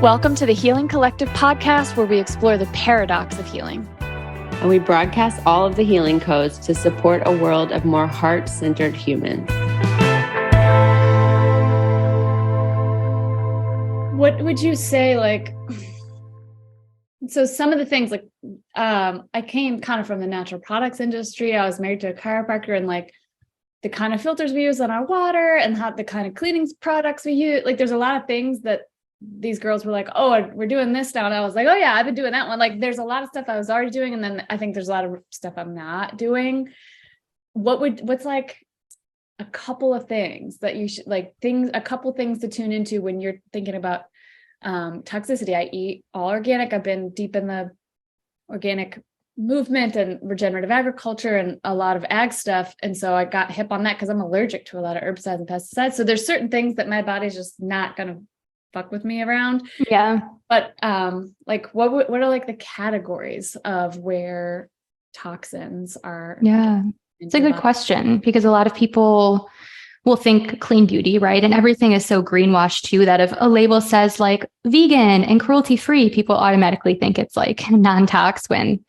Welcome to the Healing Collective podcast, where we explore the paradox of healing. And we broadcast all of the healing codes to support a world of more heart-centered humans. What would you say, so some of the things, I came kind of from the natural products industry. I was married to a chiropractor, and the kind of filters we use on our water and how the kind of cleaning products we use, there's a lot of things that these girls were like, oh, we're doing this now. And I was like, oh yeah, I've been doing that one. There's a lot of stuff I was already doing. And then I think there's a lot of stuff I'm not doing. What's a couple of things that you should a couple things to tune into when you're thinking about toxicity? I eat all organic. I've been deep in the organic movement and regenerative agriculture and a lot of ag stuff. And so I got hip on that because I'm allergic to a lot of herbicides and pesticides. So there's certain things that my body's just not going to fuck with me around. Yeah. But what are the categories of where toxins are? Yeah. It's a good question, because a lot of people will think clean beauty, right? And everything is so greenwashed too, that if a label says vegan and cruelty free, people automatically think it's non-tox, when,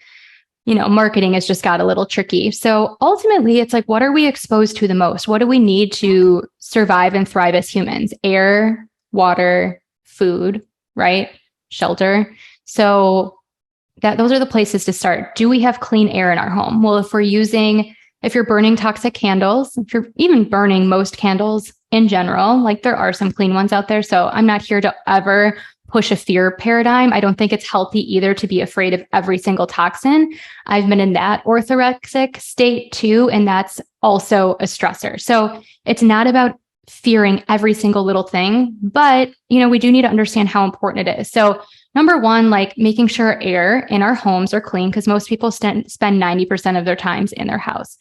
marketing has just got a little tricky. So ultimately it's what are we exposed to the most? What do we need to survive and thrive as humans? Air, water, food, right? Shelter. So those are the places to start. Do we have clean air in our home? Well, if you're burning toxic candles, if you're even burning most candles in general, there are some clean ones out there. So I'm not here to ever push a fear paradigm. I don't think it's healthy either to be afraid of every single toxin. I've been in that orthorexic state too, and that's also a stressor. So it's not about fearing every single little thing, but we do need to understand how important it is. So number one, making sure air in our homes are clean, because most people spend 90% of their times in their house.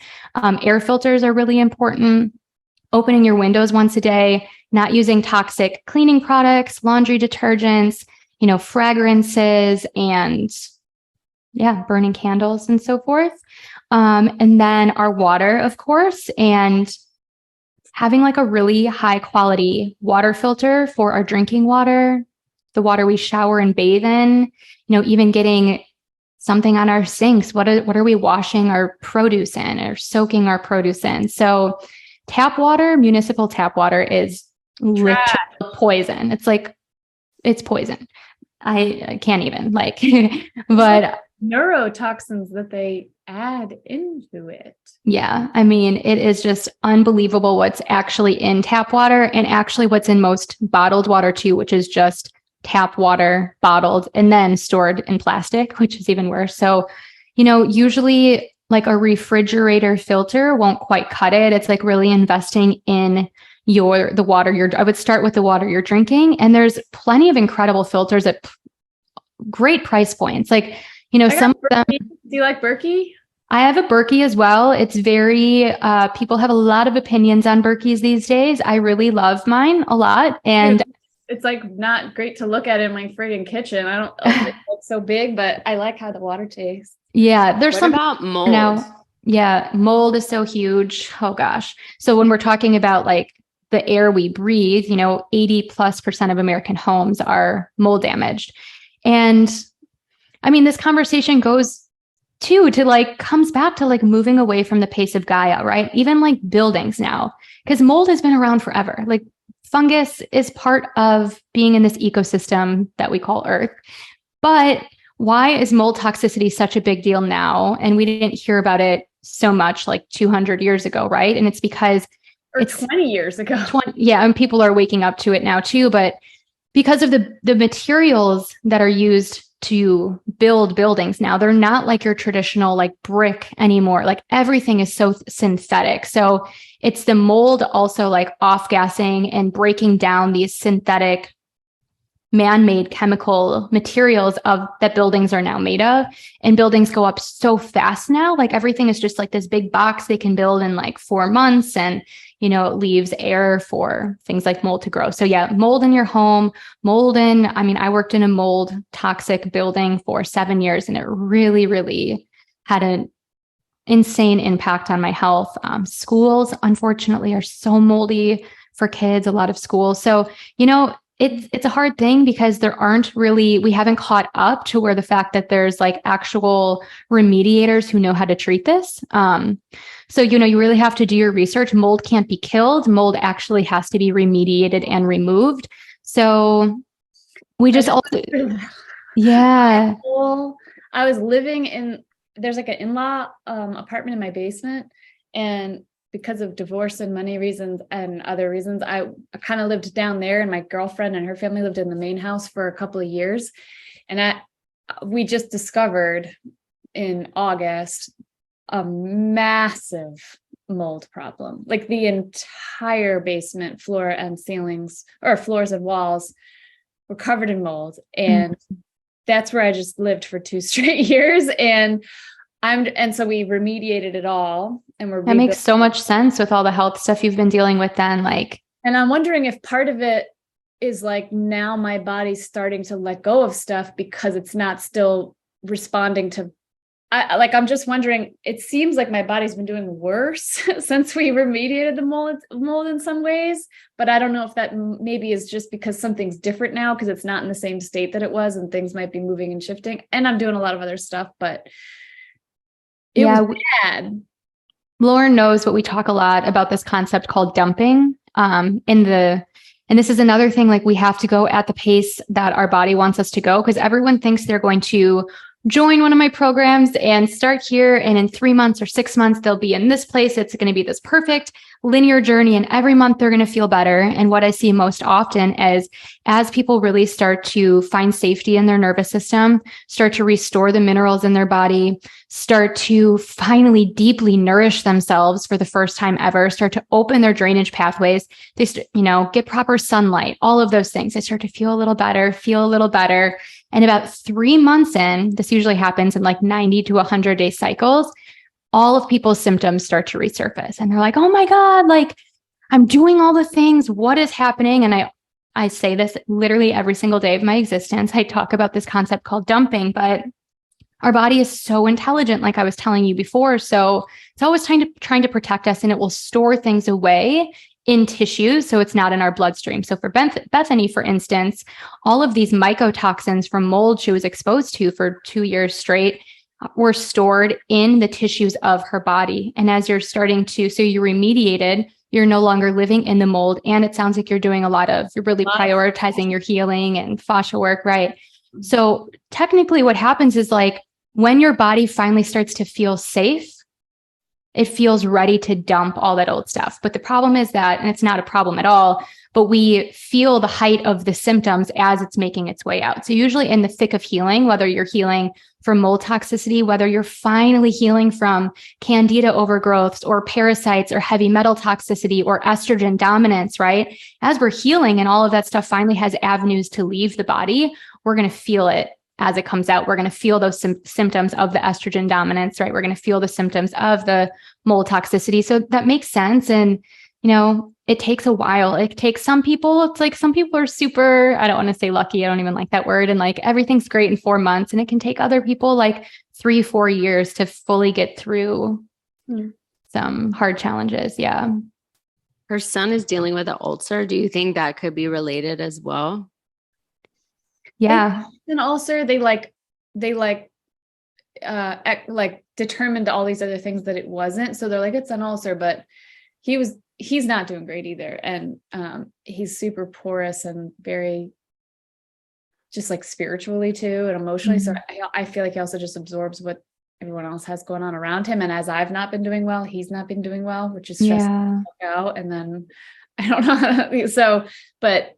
Air filters are really important. Opening your windows once a day, not using toxic cleaning products, laundry detergents, fragrances, and burning candles and so forth. And then our water, of course, and having a really high quality water filter for our drinking water, the water we shower and bathe in, even getting something on our sinks. What are we washing our produce in or soaking our produce in? So tap water, municipal tap water is literally poison. It's poison. I can't even but neurotoxins that they add into it. Yeah. I mean, it is just unbelievable what's actually in tap water, and actually what's in most bottled water too, which is just tap water bottled and then stored in plastic, which is even worse. So, usually a refrigerator filter won't quite cut it. It's really investing in the water I would start with the water you're drinking. And there's plenty of incredible filters at great price points. Some of them. Do you like Berkey? I have a Berkey as well. It's very, people have a lot of opinions on Berkeys these days. I really love mine a lot. And it's not great to look at in my friggin' kitchen. I don't know if it looks so big, but I like how the water tastes. Yeah. There's what about mold? Now, yeah. Mold is so huge. Oh gosh. So when we're talking about the air we breathe, 80+% of American homes are mold damaged. And I mean, this conversation goes comes back to moving away from the pace of Gaia, right? Even buildings now, because mold has been around forever. Fungus is part of being in this ecosystem that we call Earth. But why is mold toxicity such a big deal now? And we didn't hear about it so much 200 years ago, right? And it's because it's 20 years ago. And people are waking up to it now too. But because of the materials that are used to build buildings now, they're not your traditional brick anymore. Everything is so synthetic. So it's the mold also off-gassing and breaking down these synthetic man-made chemical materials that buildings are now made of. And buildings go up so fast now. Everything is just this big box they can build in 4 months, and it leaves air for things like mold to grow. So yeah, mold in your home, I worked in a mold toxic building for 7 years, and it really, really had an insane impact on my health. Schools, unfortunately, are so moldy for kids, a lot of schools. So, it's a hard thing because we haven't caught up to where the fact that there's like actual remediators who know how to treat this. So, you really have to do your research. Mold can't be killed. Mold actually has to be remediated and removed. So we just also, yeah. I was living there's like an in-law apartment in my basement, and because of divorce and money reasons and other reasons, I kind of lived down there, and my girlfriend and her family lived in the main house for a couple of years. And we just discovered in August a massive mold problem. Like the entire basement floor and ceilings, or floors and walls, were covered in mold. And that's where I just lived for 2 straight years. And so we remediated it all, and that makes so much sense with all the health stuff you've been dealing with then. And I'm wondering if part of it is like, now my body's starting to let go of stuff because it's not still responding to, I'm just wondering, it seems like my body's been doing worse since we remediated the mold in some ways, but I don't know if that maybe is just because something's different now, because it's not in the same state that it was, and things might be moving and shifting. And I'm doing a lot of other stuff, but it was bad. Lauryn knows, but we talk a lot about this concept called dumping. And this is another thing, like we have to go at the pace that our body wants us to go, because everyone thinks they're going to join one of my programs and start here, and in 3 months or 6 months, they'll be in this place. It's going to be this perfect linear journey, and every month they're going to feel better. And what I see most often is, as people really start to find safety in their nervous system, start to restore the minerals in their body, start to finally deeply nourish themselves for the first time ever, start to open their drainage pathways, they get proper sunlight, all of those things, they start to feel a little better. And about 3 months in, this usually happens in like 90 to 100-day cycles, all of people's symptoms start to resurface. And they're like, oh my God, like I'm doing all the things. What is happening? And I say this literally every single day of my existence. I talk about this concept called dumping, but our body is so intelligent, like I was telling you before. So it's always trying to protect us, and it will store things away in tissues, so it's not in our bloodstream. So for Bethany, for instance, all of these mycotoxins from mold she was exposed to for 2 years straight were stored in the tissues of her body. And as you're so you remediated, you're no longer living in the mold. And it sounds like you're really prioritizing your healing and fascia work, right? So technically what happens is, like, when your body finally starts to feel safe, it feels ready to dump all that old stuff. But the problem is that, and it's not a problem at all, but we feel the height of the symptoms as it's making its way out. So usually in the thick of healing, whether you're healing from mold toxicity, whether you're finally healing from candida overgrowths or parasites or heavy metal toxicity or estrogen dominance, right? As we're healing and all of that stuff finally has avenues to leave the body, we're going to feel it as it comes out. We're going to feel those symptoms of the estrogen dominance, right? We're going to feel the symptoms of the mold toxicity. So that makes sense. And, it takes a while. It takes some people, it's like some people are super, I don't want to say lucky. I don't even like that word. And like everything's great in 4 months. And it can take other people like 3-4 years to fully get through some hard challenges. Yeah. Her son is dealing with an ulcer. Do you think that could be related as well? Yeah. An ulcer, they determined all these other things that it wasn't. So they're like, it's an ulcer, but he's not doing great either. And he's super porous and very just like spiritually too, and emotionally. So I feel like he also just absorbs what everyone else has going on around him. And as I've not been doing well, he's not been doing well, which is stressful out. And then I don't know. So, but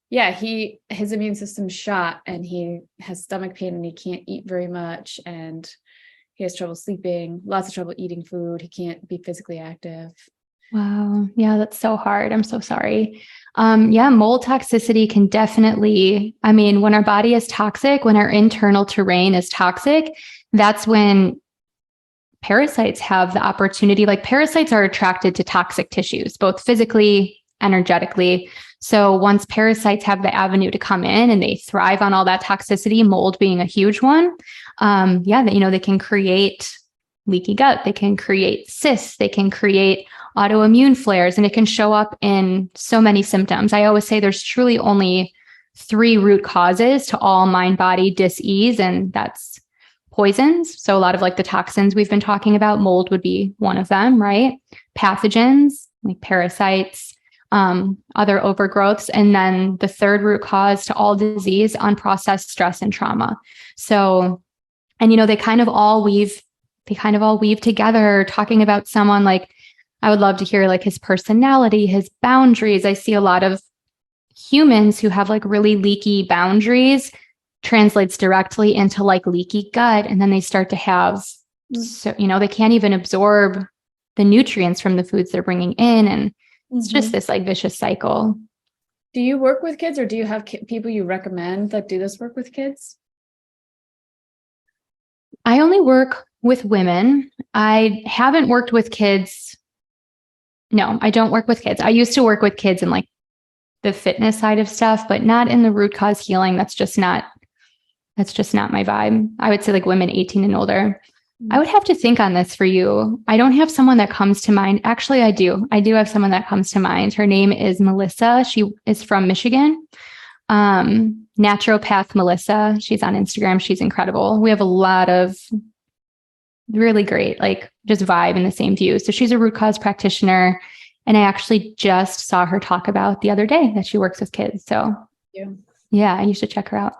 yeah, his immune system's shot, and he has stomach pain, and he can't eat very much, and he has trouble sleeping, lots of trouble eating food. He can't be physically active. Wow. Yeah, that's so hard. I'm so sorry. Mold toxicity can definitely, when our body is toxic, when our internal terrain is toxic, that's when parasites have the opportunity. Like, parasites are attracted to toxic tissues, both physically, energetically. So once parasites have the avenue to come in and they thrive on all that toxicity, mold being a huge one, they can create leaky gut, they can create cysts, they can create autoimmune flares, and it can show up in so many symptoms. I always say there's truly only 3 root causes to all mind-body dis-ease, and that's poisons. So a lot of like the toxins we've been talking about, mold would be one of them, right? Pathogens like parasites, other overgrowths. And then the third root cause to all disease, unprocessed stress and trauma. So, and they kind of all weave together, talking about someone like, I would love to hear like his personality, his boundaries. I see a lot of humans who have like really leaky boundaries translates directly into like leaky gut. And then they start to have, so, they can't even absorb the nutrients from the foods they're bringing in. And it's just this like vicious cycle. Do you work with kids, or do you have people you recommend that do this work with kids? I only work with women. I haven't worked with kids. No, I don't work with kids. I used to work with kids in like the fitness side of stuff, but not in the root cause healing. That's just not my vibe. I would say like women 18 and older. I would have to think on this for you. I don't have someone that comes to mind. Actually, I do. I do have someone that comes to mind. Her name is Melissa. She is from Michigan. Naturopath Melissa. She's on Instagram. She's incredible. We have a lot of really great, like just vibe in the same view. So she's a root cause practitioner. And I actually just saw her talk about the other day that she works with kids. So yeah, you should check her out.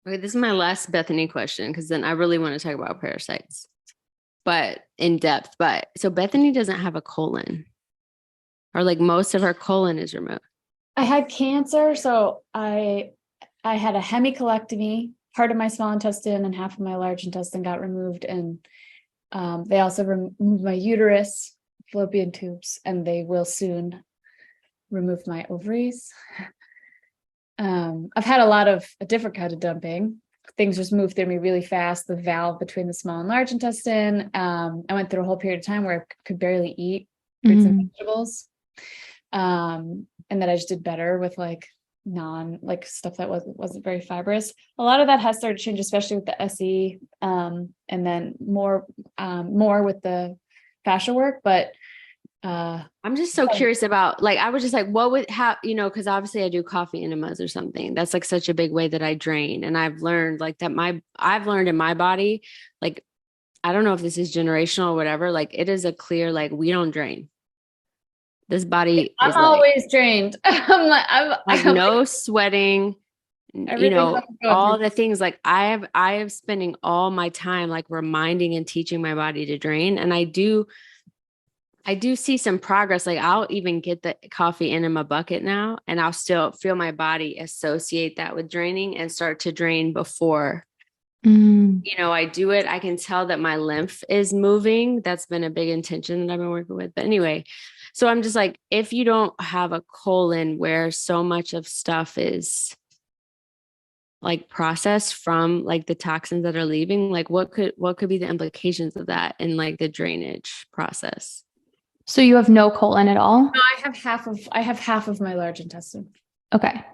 Okay, this is my last Bethany question, because then I really want to talk about parasites, but in depth. But so Bethany doesn't have a colon, or like most of her colon is removed. I had cancer, so I had a hemicolectomy. Part of my small intestine and half of my large intestine got removed, and they also removed my uterus, fallopian tubes, and they will soon remove my ovaries. I've had a different kind of dumping. Things just moved through me really fast. The valve between the small and large intestine. I went through a whole period of time where I could barely eat fruits and vegetables. And then I just did better with like stuff that wasn't very fibrous. A lot of that has started to change, especially with the SE, and then more with the fascia work. But I'm just so curious about, like, I was just like, what would because obviously I do coffee enemas or something. That's like such a big way that I drain. And I've learned like that I've learned in my body, like, I don't know if this is generational or whatever, like it is a clear, like, we don't drain. This body I'm is always drained. I'm no sweating, all the things. Like I have spending all my time like reminding and teaching my body to drain. And I do see some progress. Like I'll even get the coffee enema bucket now, and I'll still feel my body associate that with draining and start to drain before, I do it. I can tell that my lymph is moving. That's been a big intention that I've been working with. But anyway, so I'm just like, if you don't have a colon where so much of stuff is like processed from like the toxins that are leaving, like what could be the implications of that in like the drainage process? So you have no colon at all? No, I have half of my large intestine. Okay.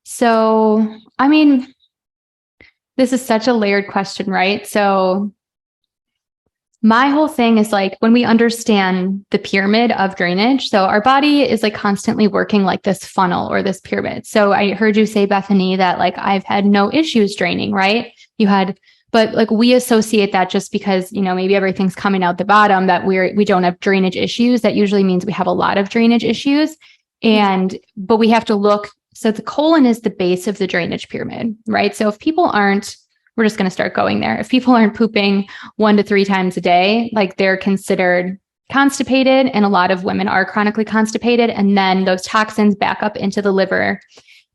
So, I mean, this is such a layered question, right? So my whole thing is like, when we understand the pyramid of drainage, so our body is like constantly working like this funnel or this pyramid. So I heard you say, Bethany, that like I've had no issues draining, right? But like we associate that just because, maybe everything's coming out the bottom, that we don't have drainage issues. That usually means we have a lot of drainage issues. But we have to look. So the colon is the base of the drainage pyramid, right? So if people we're just going to start going there. If people aren't pooping 1 to 3 times a day, like they're considered constipated, and a lot of women are chronically constipated. And then those toxins back up into the liver,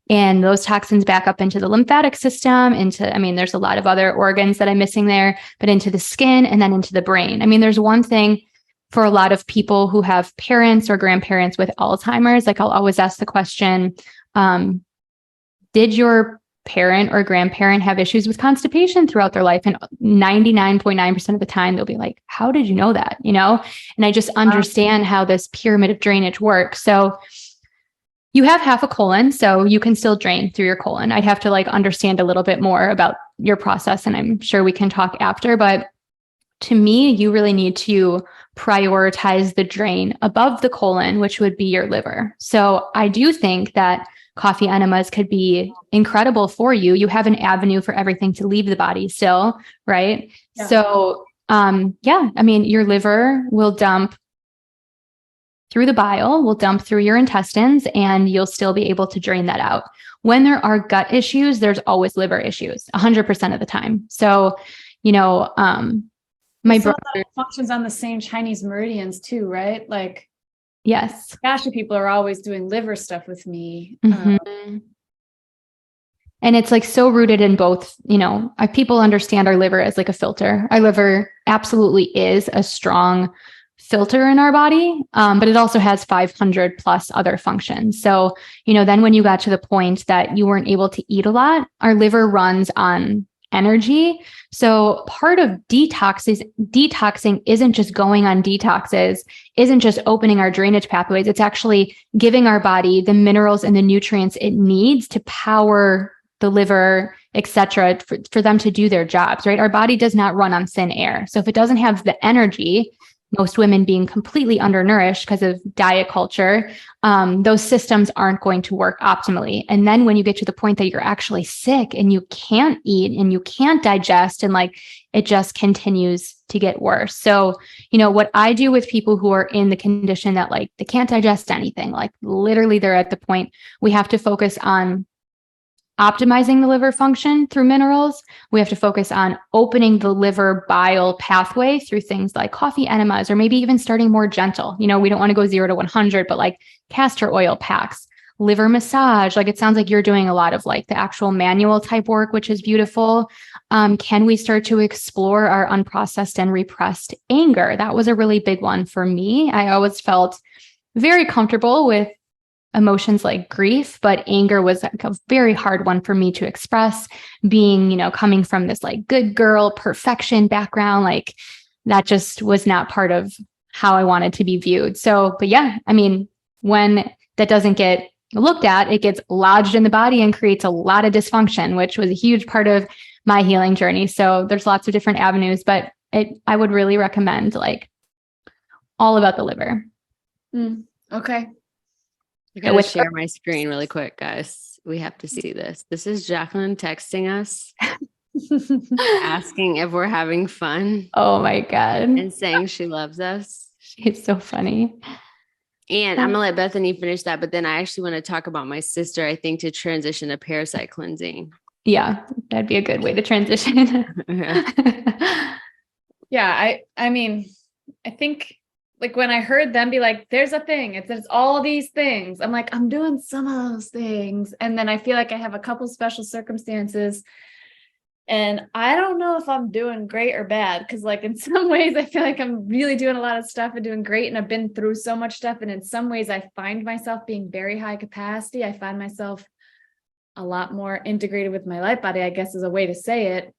and those toxins back up into the lymphatic system, there's a lot of other organs that I'm missing there, but into the skin and then into the brain. I mean, there's one thing for a lot of people who have parents or grandparents with Alzheimer's, like I'll always ask the question, did your parent or grandparent have issues with constipation throughout their life? And 99.9% of the time, they'll be like, how did you know that? And I just understand how this pyramid of drainage works. So you have half a colon, so you can still drain through your colon. I'd have to like understand a little bit more about your process, and I'm sure we can talk after. But to me, you really need to prioritize the drain above the colon, which would be your liver. So I do think that coffee enemas could be incredible for you. You have an avenue for everything to leave the body still, right? Yeah. So, I mean, your liver will dump through the bile, will dump through your intestines, and you'll still be able to drain that out. When there are gut issues, there's always liver issues 100% of the time. So, my brother functions on the same Chinese meridians too, right? Like, yes, Asha people are always doing liver stuff with me. Mm-hmm. And it's like so rooted in both, people understand our liver as like a filter. Our liver absolutely is a strong filter in our body, but it also has 500 plus other functions. So, then when you got to the point that you weren't able to eat a lot, our liver runs on energy. So part of detoxing isn't just going on detoxes, isn't just opening our drainage pathways. It's actually giving our body the minerals and the nutrients it needs to power the liver, et cetera, for them to do their jobs, right? Our body does not run on thin air. So if it doesn't have the energy, most women being completely undernourished because of diet culture, those systems aren't going to work optimally. And then when you get to the point that you're actually sick and you can't eat and you can't digest, and like it just continues to get worse. So, what I do with people who are in the condition that like they can't digest anything, like literally they're at the point we have to focus on optimizing the liver function through minerals. We have to focus on opening the liver bile pathway through things like coffee enemas, or maybe even starting more gentle. We don't want to go 0 to 100, but like castor oil packs, liver massage. Like it sounds like you're doing a lot of like the actual manual type work, which is beautiful. Can we start to explore our unprocessed and repressed anger? That was a really big one for me. I always felt very comfortable with emotions like grief, but anger was like a very hard one for me to express, being, coming from this like good girl perfection background, like that just was not part of how I wanted to be viewed. So, but yeah, I mean, when that doesn't get looked at, it gets lodged in the body and creates a lot of dysfunction, which was a huge part of my healing journey. So there's lots of different avenues, but I would really recommend like all about the liver. Okay. I gotta share my screen really quick, guys. We have to see this. This is Jacqueline texting us, asking if we're having fun. Oh my God. And saying she loves us. She's so funny. And I'm gonna let Bethany finish that, but then I actually want to talk about my sister, I think, to transition to parasite cleansing. Yeah, that'd be a good way to transition. Yeah, I mean, I think like when I heard them be like, there's a thing, it's all these things. I'm like, I'm doing some of those things. And then I feel like I have a couple special circumstances and I don't know if I'm doing great or bad. Cause like in some ways I feel like I'm really doing a lot of stuff and doing great. And I've been through so much stuff. And in some ways I find myself being very high capacity. I find myself a lot more integrated with my life body, I guess is a way to say it,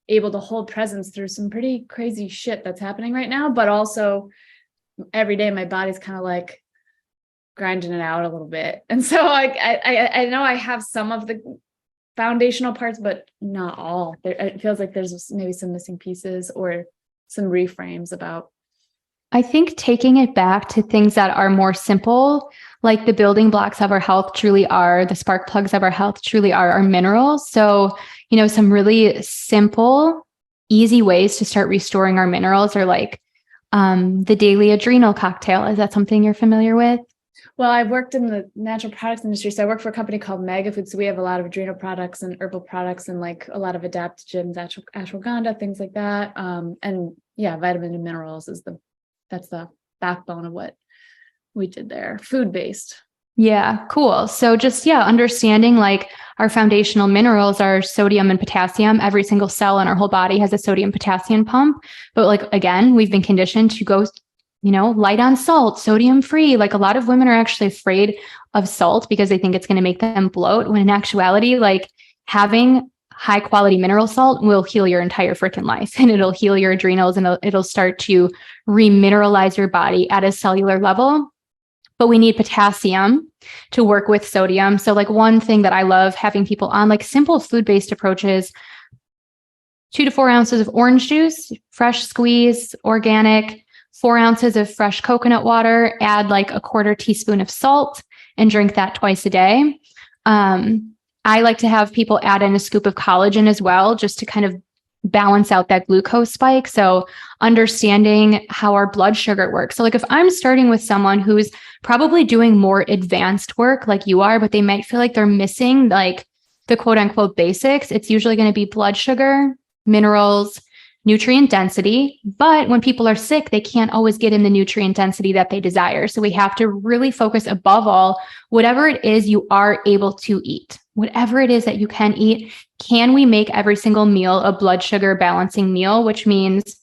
able to hold presence through some pretty crazy shit that's happening right now. But also every day my body's kind of like grinding it out a little bit. And so I know I have some of the foundational parts, but not all. It feels like there's maybe some missing pieces or some reframes about. I think taking it back to things that are more simple, like the building blocks of our health truly are, the spark plugs of our health truly are our minerals. So, some really simple, easy ways to start restoring our minerals are like the daily adrenal cocktail. Is that something you're familiar with? Well, I've worked in the natural products industry. So I work for a company called Megafood. So we have a lot of adrenal products and herbal products and like a lot of adaptogens, ashwagandha, things like that. And yeah, vitamin and minerals that's the backbone of what we did there. Food-based. Yeah, cool. So just, understanding like our foundational minerals are sodium and potassium. Every single cell in our whole body has a sodium potassium pump. But like, again, we've been conditioned to go, light on salt, sodium free. Like a lot of women are actually afraid of salt because they think it's going to make them bloat. When in actuality, like having high quality mineral salt will heal your entire freaking life, and it'll heal your adrenals, and it'll start to remineralize your body at a cellular level. But we need potassium to work with sodium. So like one thing that I love having people on, like simple food-based approaches, 2 to 4 ounces of orange juice, fresh squeeze, organic, 4 ounces of fresh coconut water, add like a 1/4 teaspoon of salt and drink that twice a day. I like to have people add in a scoop of collagen as well, just to kind of balance out that glucose spike. So understanding how our blood sugar works. So like if I'm starting with someone who's probably doing more advanced work like you are, but they might feel like they're missing like the quote unquote basics, it's usually going to be blood sugar, minerals, nutrient density. But when people are sick, they can't always get in the nutrient density that they desire. So we have to really focus above all, whatever it is you are able to eat, whatever it is that you can eat, can we make every single meal a blood sugar balancing meal, which means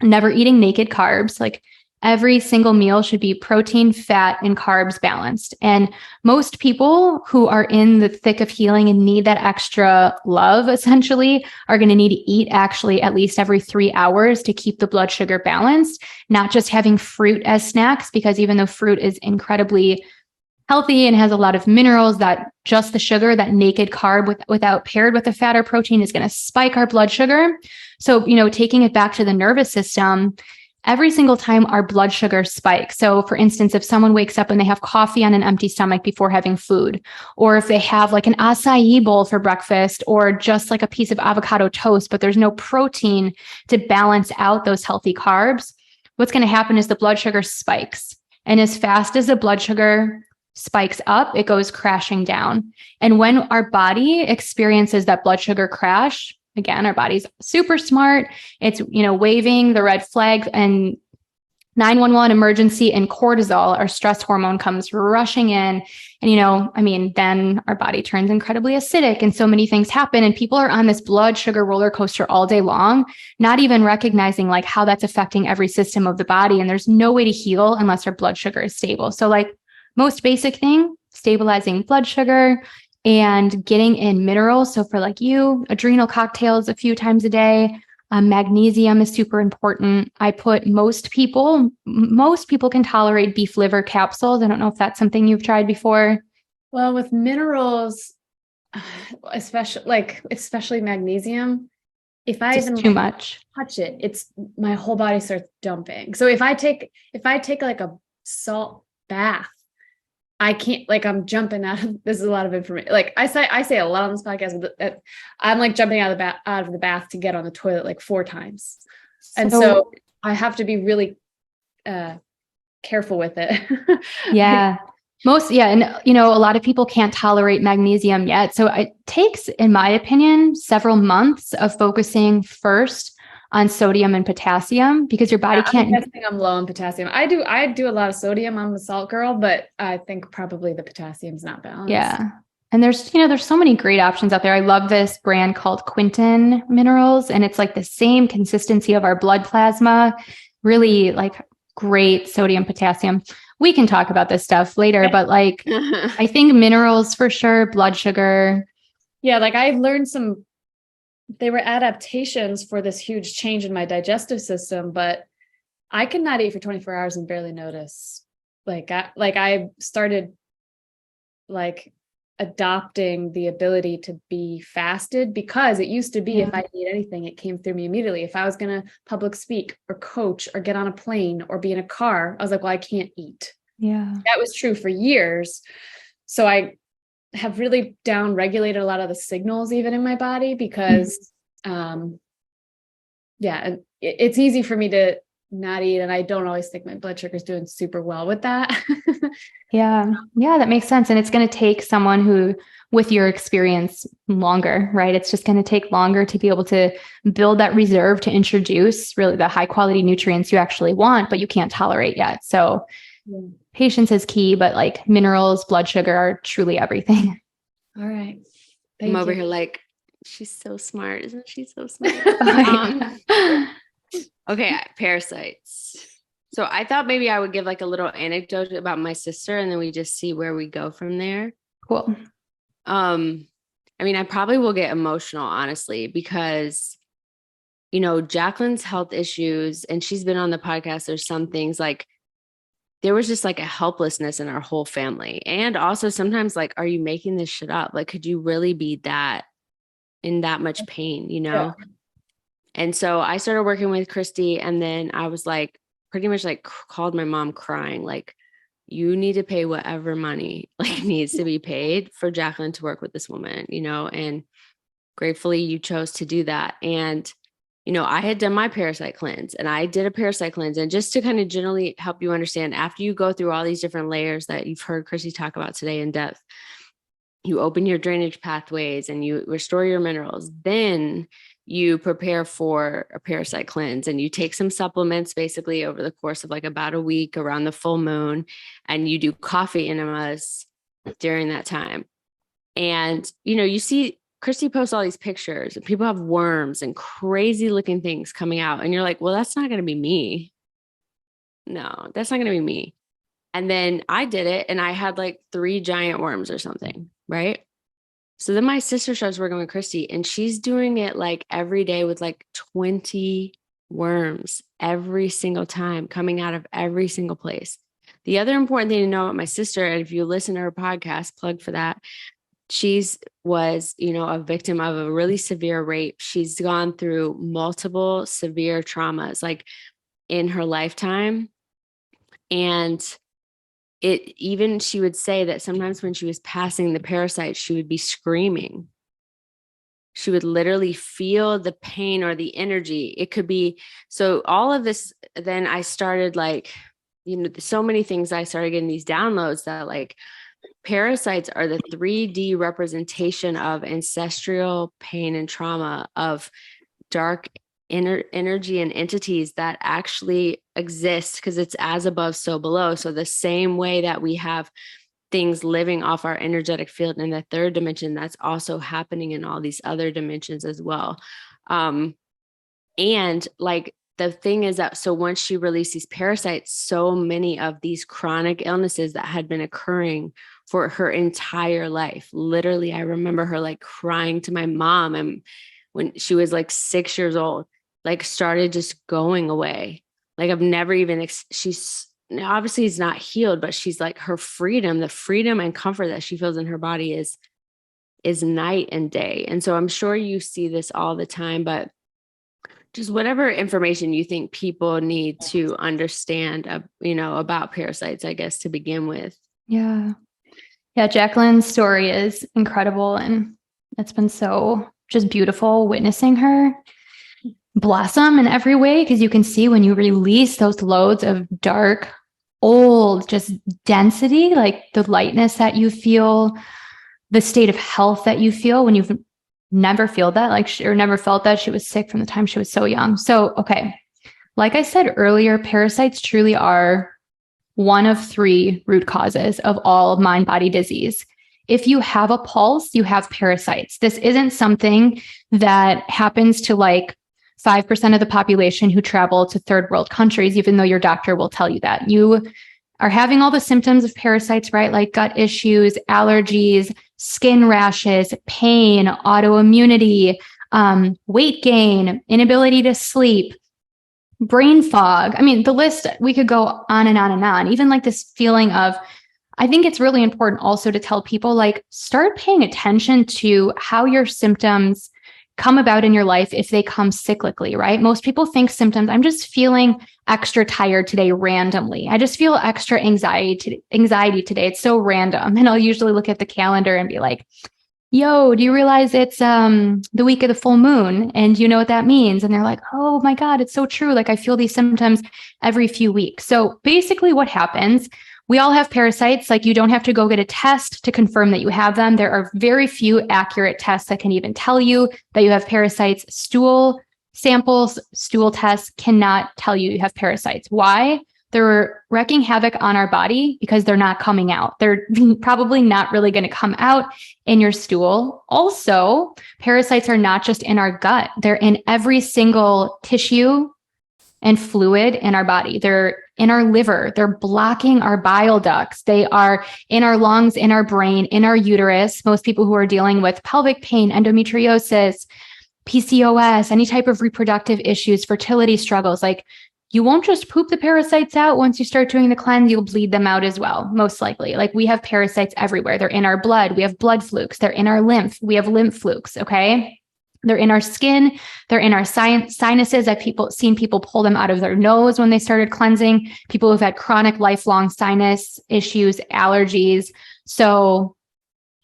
never eating naked carbs. Like every single meal should be protein, fat, and carbs balanced. And most people who are in the thick of healing and need that extra love, essentially, are going to need to eat actually at least every 3 hours to keep the blood sugar balanced, not just having fruit as snacks, because even though fruit is incredibly healthy and has a lot of minerals, that just the sugar, that naked carb without paired with the fat or protein is going to spike our blood sugar. So, taking it back to the nervous system, every single time our blood sugar spikes. So for instance, if someone wakes up and they have coffee on an empty stomach before having food, or if they have like an acai bowl for breakfast, or just like a piece of avocado toast, but there's no protein to balance out those healthy carbs, what's going to happen is the blood sugar spikes. And as fast as the blood sugar spikes up, it goes crashing down. And when our body experiences that blood sugar crash, again, our body's super smart. It's, waving the red flag, and 911 emergency, and cortisol, our stress hormone, comes rushing in. And, then our body turns incredibly acidic and so many things happen. And people are on this blood sugar roller coaster all day long, not even recognizing like how that's affecting every system of the body. And there's no way to heal unless our blood sugar is stable. So like most basic thing, stabilizing blood sugar and getting in minerals. So for like you, adrenal cocktails a few times a day. Magnesium is super important. I put most people can tolerate beef liver capsules. I don't know if that's something you've tried before. Well, with minerals, especially magnesium, if I just even too much touch it, it's my whole body starts dumping. So if I take like a salt bath, I can't, like, I'm jumping out of, this is a lot of information. Like I say a lot on this podcast, but I'm like jumping out of the bath to get on the toilet like 4 times. And so I have to be really careful with it. Yeah. And a lot of people can't tolerate magnesium yet. So it takes, in my opinion, several months of focusing first on sodium and potassium, because your body can't. I'm guessing I'm low on potassium. I do a lot of sodium. I'm a salt girl, but I think probably the potassium's not balanced. Yeah. And there's so many great options out there. I love this brand called Quinton Minerals, and it's like the same consistency of our blood plasma, really like great sodium, potassium. We can talk about this stuff later, but like, I think minerals for sure, blood sugar. Yeah. Like I learned they were adaptations for this huge change in my digestive system, but I could not eat for 24 hours and barely notice. I started like adopting the ability to be fasted, because it used to be if I ate anything, it came through me immediately. If I was going to public speak or coach or get on a plane or be in a car, I was like, well, I can't eat. Yeah. That was true for years. So I have really down regulated a lot of the signals even in my body, because it's easy for me to not eat, and I don't always think my blood sugar is doing super well with that. Yeah, that makes sense. And it's going to take someone who, with your experience, longer, right? It's just going to take longer to be able to build that reserve to introduce really the high quality nutrients you actually want, but you can't tolerate yet. So patience is key, but like minerals, blood sugar are truly everything. All right. I'm over here like, she's so smart. Isn't she so smart? Okay. Parasites. So I thought maybe I would give like a little anecdote about my sister, and then we just see where we go from there. Cool. I probably will get emotional, honestly, because, Jacqueline's health issues, and she's been on the podcast. There's some things like, there was just like a helplessness in our whole family. And also sometimes like, are you making this shit up? Like, could you really be in that much pain, Yeah. And so I started working with Christy, and then I was like, pretty much like called my mom crying, like, you need to pay whatever money like needs to be paid for Jacqueline to work with this woman, you know, and gratefully you chose to do that. And, you know, I had done my parasite cleanse and I did a parasite cleanse. And just to kind of generally help you understand, after you go through all these different layers that you've heard Christy talk about today in depth, you open your drainage pathways and you restore your minerals. Then you prepare for a parasite cleanse and you take some supplements basically over the course of like about a week around the full moon, and you do coffee enemas during that time. And, you know, you see Christy posts all these pictures and people have worms and crazy looking things coming out. And you're like, well, that's not going to be me. No, that's not going to be me. And then I did it and I had like 3 giant worms or something. Right. So then my sister starts working with Christy and she's doing it like every day with like 20 worms every single time coming out of every single place. The other important thing to know about my sister, and if you listen to her podcast, plug for that, she's was, you know, a victim of a really severe rape. She's gone through multiple severe traumas like in her lifetime. And she would say that sometimes when she was passing the parasites, she would be screaming. She would literally feel the pain or the energy. It could be, so all of this, then I started like, you know, so many things, I started getting these downloads that like parasites are the 3D representation of ancestral pain and trauma, of dark energy and entities that actually exist, because it's as above, so below. So the same way that we have things living off our energetic field in the 3rd dimension, that's also happening in all these other dimensions as well. And like the thing is that, so once she released these parasites, so many of these chronic illnesses that had been occurring for her entire life, literally, I remember her like crying to my mom, and when she was like 6 years old, like started just going away. Like I've never even, she's obviously is not healed, but she's like, her freedom, the freedom and comfort that she feels in her body is night and day. And so I'm sure you see this all the time, but just whatever information you think people need to understand, you know, about parasites, I guess, to begin with. Yeah. Yeah. Jacqueline's story is incredible. And it's been so just beautiful witnessing her blossom in every way, because you can see when you release those loads of dark, old, just density, like the lightness that you feel, the state of health that you feel when you've never feel that, like, or never felt that. She was sick from the time she was so young. So, okay. Like I said earlier, parasites truly are one of 3 root causes of all mind-body disease. If you have a pulse, you have parasites. This isn't something that happens to like 5% of the population who travel to 3rd world countries, even though your doctor will tell you that. You are having all the symptoms of parasites, right? Like gut issues, allergies, skin rashes, pain, autoimmunity, weight gain, inability to sleep, brain fog. I mean, the list, we could go on and on and on. Even like this feeling of, I think it's really important also to tell people, like, start paying attention to how your symptoms come about in your life if they come cyclically, right? Most people think symptoms, I'm just feeling extra tired today randomly. I just feel extra anxiety today. It's so random. And I'll usually look at the calendar and be like, yo, do you realize it's the week of the full moon? And you know what that means? And they're like, oh my God, it's so true. Like I feel these symptoms every few weeks. So basically what happens, we all have parasites. Like you don't have to go get a test to confirm that you have them. There are very few accurate tests that can even tell you that you have parasites. Stool samples, stool tests cannot tell you have parasites. Why? They're wreaking havoc on our body because they're not coming out. They're probably not really going to come out in your stool. Also, parasites are not just in our gut. They're in every single tissue and fluid in our body. They're in our liver. They're blocking our bile ducts. They are in our lungs, in our brain, in our uterus. Most people who are dealing with pelvic pain, endometriosis, PCOS, any type of reproductive issues, fertility struggles, like you won't just poop the parasites out. Once you start doing the cleanse, you'll bleed them out as well, most likely. Like we have parasites everywhere. They're in our blood. We have blood flukes. They're in our lymph. We have lymph flukes. Okay. They're in our skin. They're in our sinuses. I've seen people pull them out of their nose when they started cleansing. People who've had chronic lifelong sinus issues, allergies. So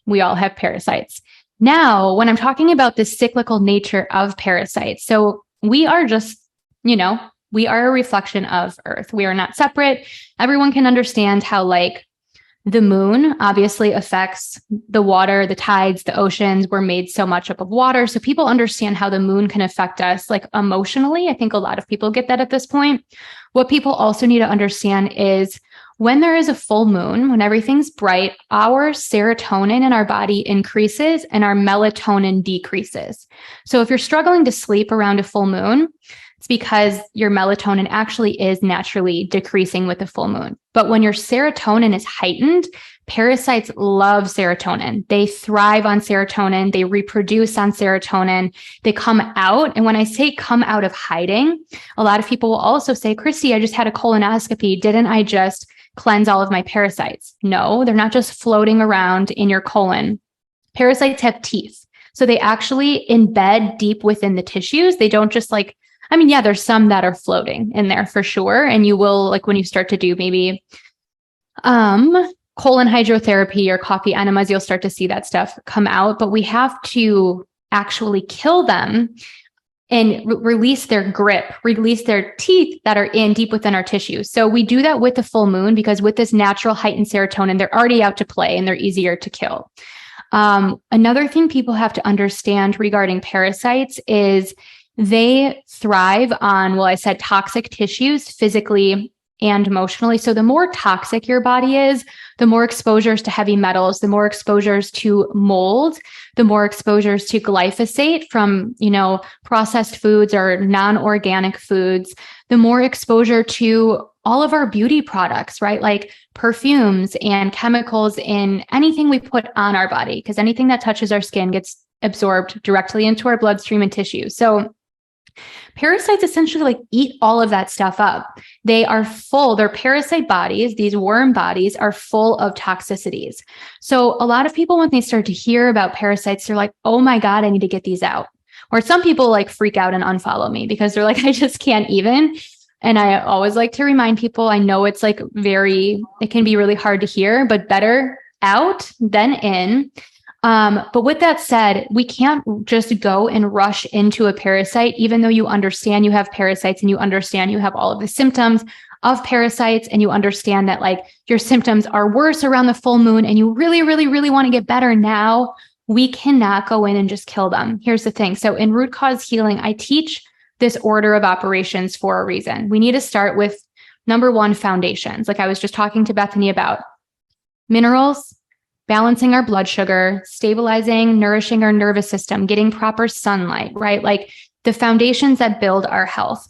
we all have parasites. Now, when I'm talking about the cyclical nature of parasites, so we are just, we are a reflection of Earth. We are not separate. Everyone can understand how like the moon obviously affects the water, the tides, the oceans. We're made so much up of water. So people understand how the moon can affect us like emotionally. I think a lot of people get that at this point. What people also need to understand is when there is a full moon, when everything's bright, our serotonin in our body increases and our melatonin decreases. So if you're struggling to sleep around a full moon, it's because your melatonin actually is naturally decreasing with the full moon. But when your serotonin is heightened, parasites love serotonin. They thrive on serotonin. They reproduce on serotonin. They come out. And when I say come out of hiding, a lot of people will also say, Christy, I just had a colonoscopy. Didn't I just cleanse all of my parasites? No, they're not just floating around in your colon. Parasites have teeth. So they actually embed deep within the tissues. They don't just there's some that are floating in there for sure. And you will, like when you start to do maybe colon hydrotherapy or coffee enemas, you'll start to see that stuff come out. But we have to actually kill them and release their grip, release their teeth that are in deep within our tissues. So we do that with the full moon because with this natural heightened serotonin, they're already out to play and they're easier to kill. Another thing people have to understand regarding parasites is they thrive on, I said toxic tissues physically and emotionally. So the more toxic your body is, the more exposures to heavy metals, the more exposures to mold, the more exposures to glyphosate from, processed foods or non-organic foods, the more exposure to all of our beauty products, right? Like perfumes and chemicals in anything we put on our body, because anything that touches our skin gets absorbed directly into our bloodstream and tissue. So parasites essentially eat all of that stuff up. They are full, their parasite bodies, these worm bodies are full of toxicities. So a lot of people, when they start to hear about parasites, they're like, oh my God, I need to get these out. Or some people freak out and unfollow me because they're like, I just can't even. And I always like to remind people, I know it's it can be really hard to hear, but better out than in. But with that said, we can't just go and rush into a parasite, even though you understand you have parasites and you understand you have all of the symptoms of parasites and you understand that your symptoms are worse around the full moon and you really, really, really want to get better now. We cannot go in and just kill them. Here's the thing. So in root cause healing, I teach this order of operations for a reason. We need to start with number one, foundations. Like I was just talking to Bethany about minerals, balancing our blood sugar, stabilizing, nourishing our nervous system, getting proper sunlight, right? Like the foundations that build our health.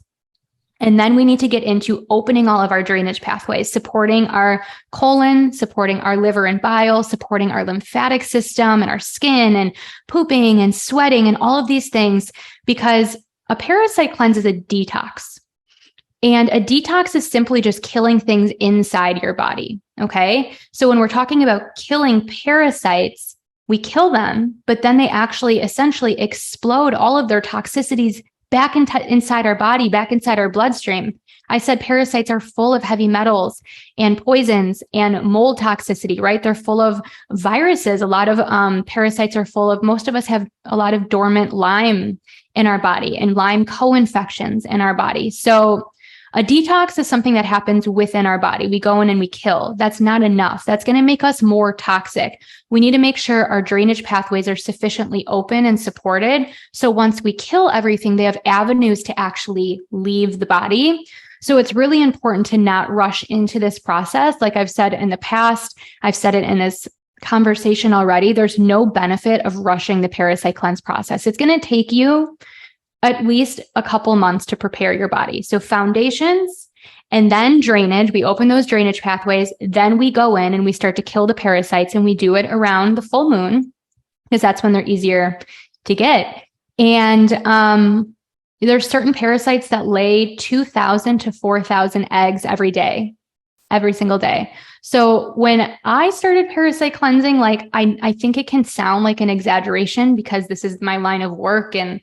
And then we need to get into opening all of our drainage pathways, supporting our colon, supporting our liver and bile, supporting our lymphatic system and our skin and pooping and sweating and all of these things, because a parasite cleanse is a detox. And a detox is simply just killing things inside your body. Okay. So when we're talking about killing parasites, we kill them, but then they actually essentially explode all of their toxicities back inside our body, back inside our bloodstream. I said parasites are full of heavy metals and poisons and mold toxicity, right? They're full of viruses. A lot of parasites are full of, most of us have a lot of dormant Lyme in our body and Lyme co-infections in our body. So a detox is something that happens within our body. We go in and we kill. That's not enough. That's going to make us more toxic. We need to make sure our drainage pathways are sufficiently open and supported. So once we kill everything, they have avenues to actually leave the body. So it's really important to not rush into this process. Like I've said in the past, I've said it in this conversation already, there's no benefit of rushing the parasite cleanse process. It's going to take you at least a couple months to prepare your body. So foundations and then drainage, we open those drainage pathways. Then we go in and we start to kill the parasites, and we do it around the full moon because that's when they're easier to get. And there's certain parasites that lay 2,000 to 4,000 eggs every day, every single day. So when I started parasite cleansing, like I think it can sound like an exaggeration because this is my line of work. And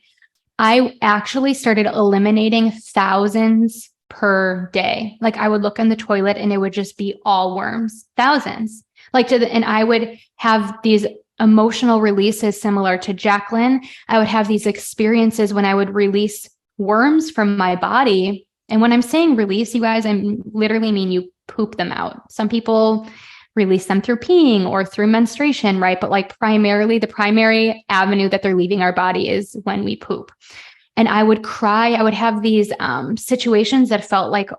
I actually started eliminating thousands per day. Like I would look in the toilet and it would just be all worms, thousands. And I would have these emotional releases similar to Jacqueline. I would have these experiences when I would release worms from my body. And when I'm saying release, you guys, I literally mean you poop them out. Some people release them through peeing or through menstruation, right? But like primarily, the primary avenue that they're leaving our body is when we poop. And I would cry. I would have these situations that felt like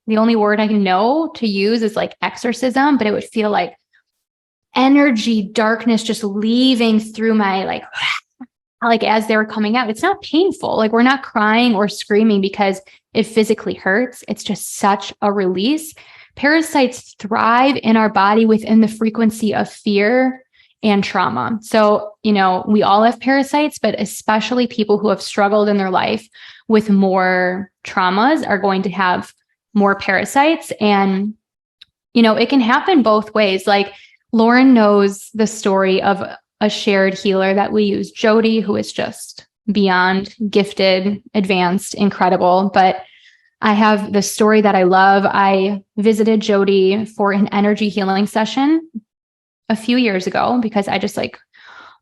the only word I know to use is like exorcism, but it would feel like energy, darkness, just leaving through my like as they were coming out. It's not painful. Like we're not crying or screaming because it physically hurts. It's just such a release. Parasites thrive in our body within the frequency of fear and trauma. So, we all have parasites, but especially people who have struggled in their life with more traumas are going to have more parasites. And, it can happen both ways. Like Lauryn knows the story of a shared healer that we use, Jody, who is just beyond gifted, advanced, incredible. But I have the story that I love. I visited Jody for an energy healing session a few years ago because I just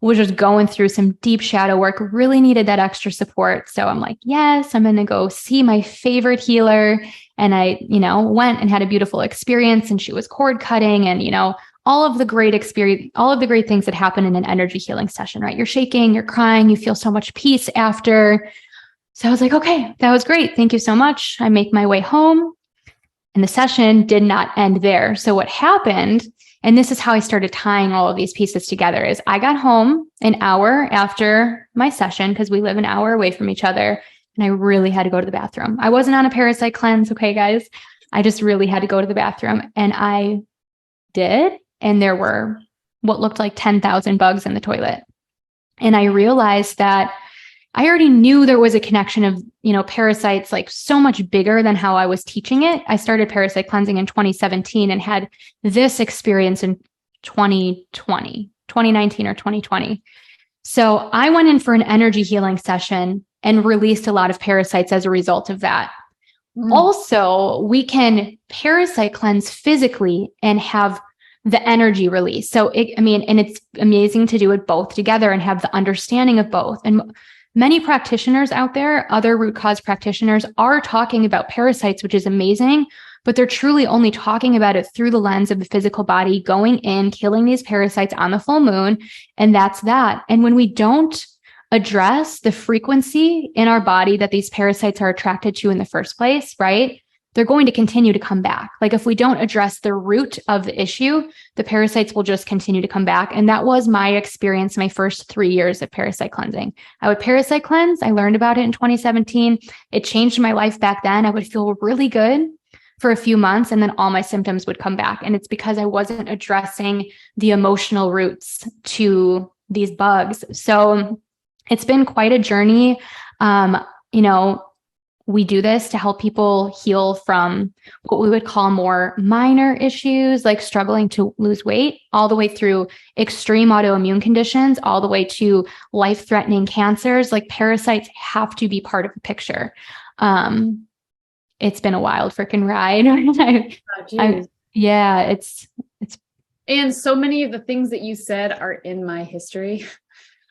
was just going through some deep shadow work, really needed that extra support. So I'm like, yes, I'm going to go see my favorite healer. And I, went and had a beautiful experience, and she was cord cutting and, all of the great experience, all of the great things that happen in an energy healing session, right? You're shaking, you're crying, you feel so much peace after. So I was like, okay, that was great. Thank you so much. I make my way home, and the session did not end there. So what happened, and this is how I started tying all of these pieces together, is I got home an hour after my session because we live an hour away from each other, and I really had to go to the bathroom. I wasn't on a parasite cleanse. Okay, guys, I just really had to go to the bathroom, and I did. And there were what looked like 10,000 bugs in the toilet. And I realized that I already knew there was a connection of, parasites like so much bigger than how I was teaching it. I started parasite cleansing in 2017 and had this experience in 2019 or 2020. So I went in for an energy healing session and released a lot of parasites as a result of that. Also, we can parasite cleanse physically and have the energy release. So and it's amazing to do it both together and have the understanding of both. And many practitioners out there, other root cause practitioners, are talking about parasites, which is amazing, but they're truly only talking about it through the lens of the physical body, going in, killing these parasites on the full moon. And that's that. And when we don't address the frequency in our body that these parasites are attracted to in the first place, right? They're going to continue to come back. Like if we don't address the root of the issue, the parasites will just continue to come back. And that was my experience my first 3 years of parasite cleansing. I would parasite cleanse. I learned about it in 2017. It changed my life back then. I would feel really good for a few months, and then all my symptoms would come back. And it's because I wasn't addressing the emotional roots to these bugs. So it's been quite a journey. We do this to help people heal from what we would call more minor issues, like struggling to lose weight, all the way through extreme autoimmune conditions, all the way to life-threatening cancers. Like parasites have to be part of the picture. It's been a wild freaking ride. It's and so many of the things that you said are in my history,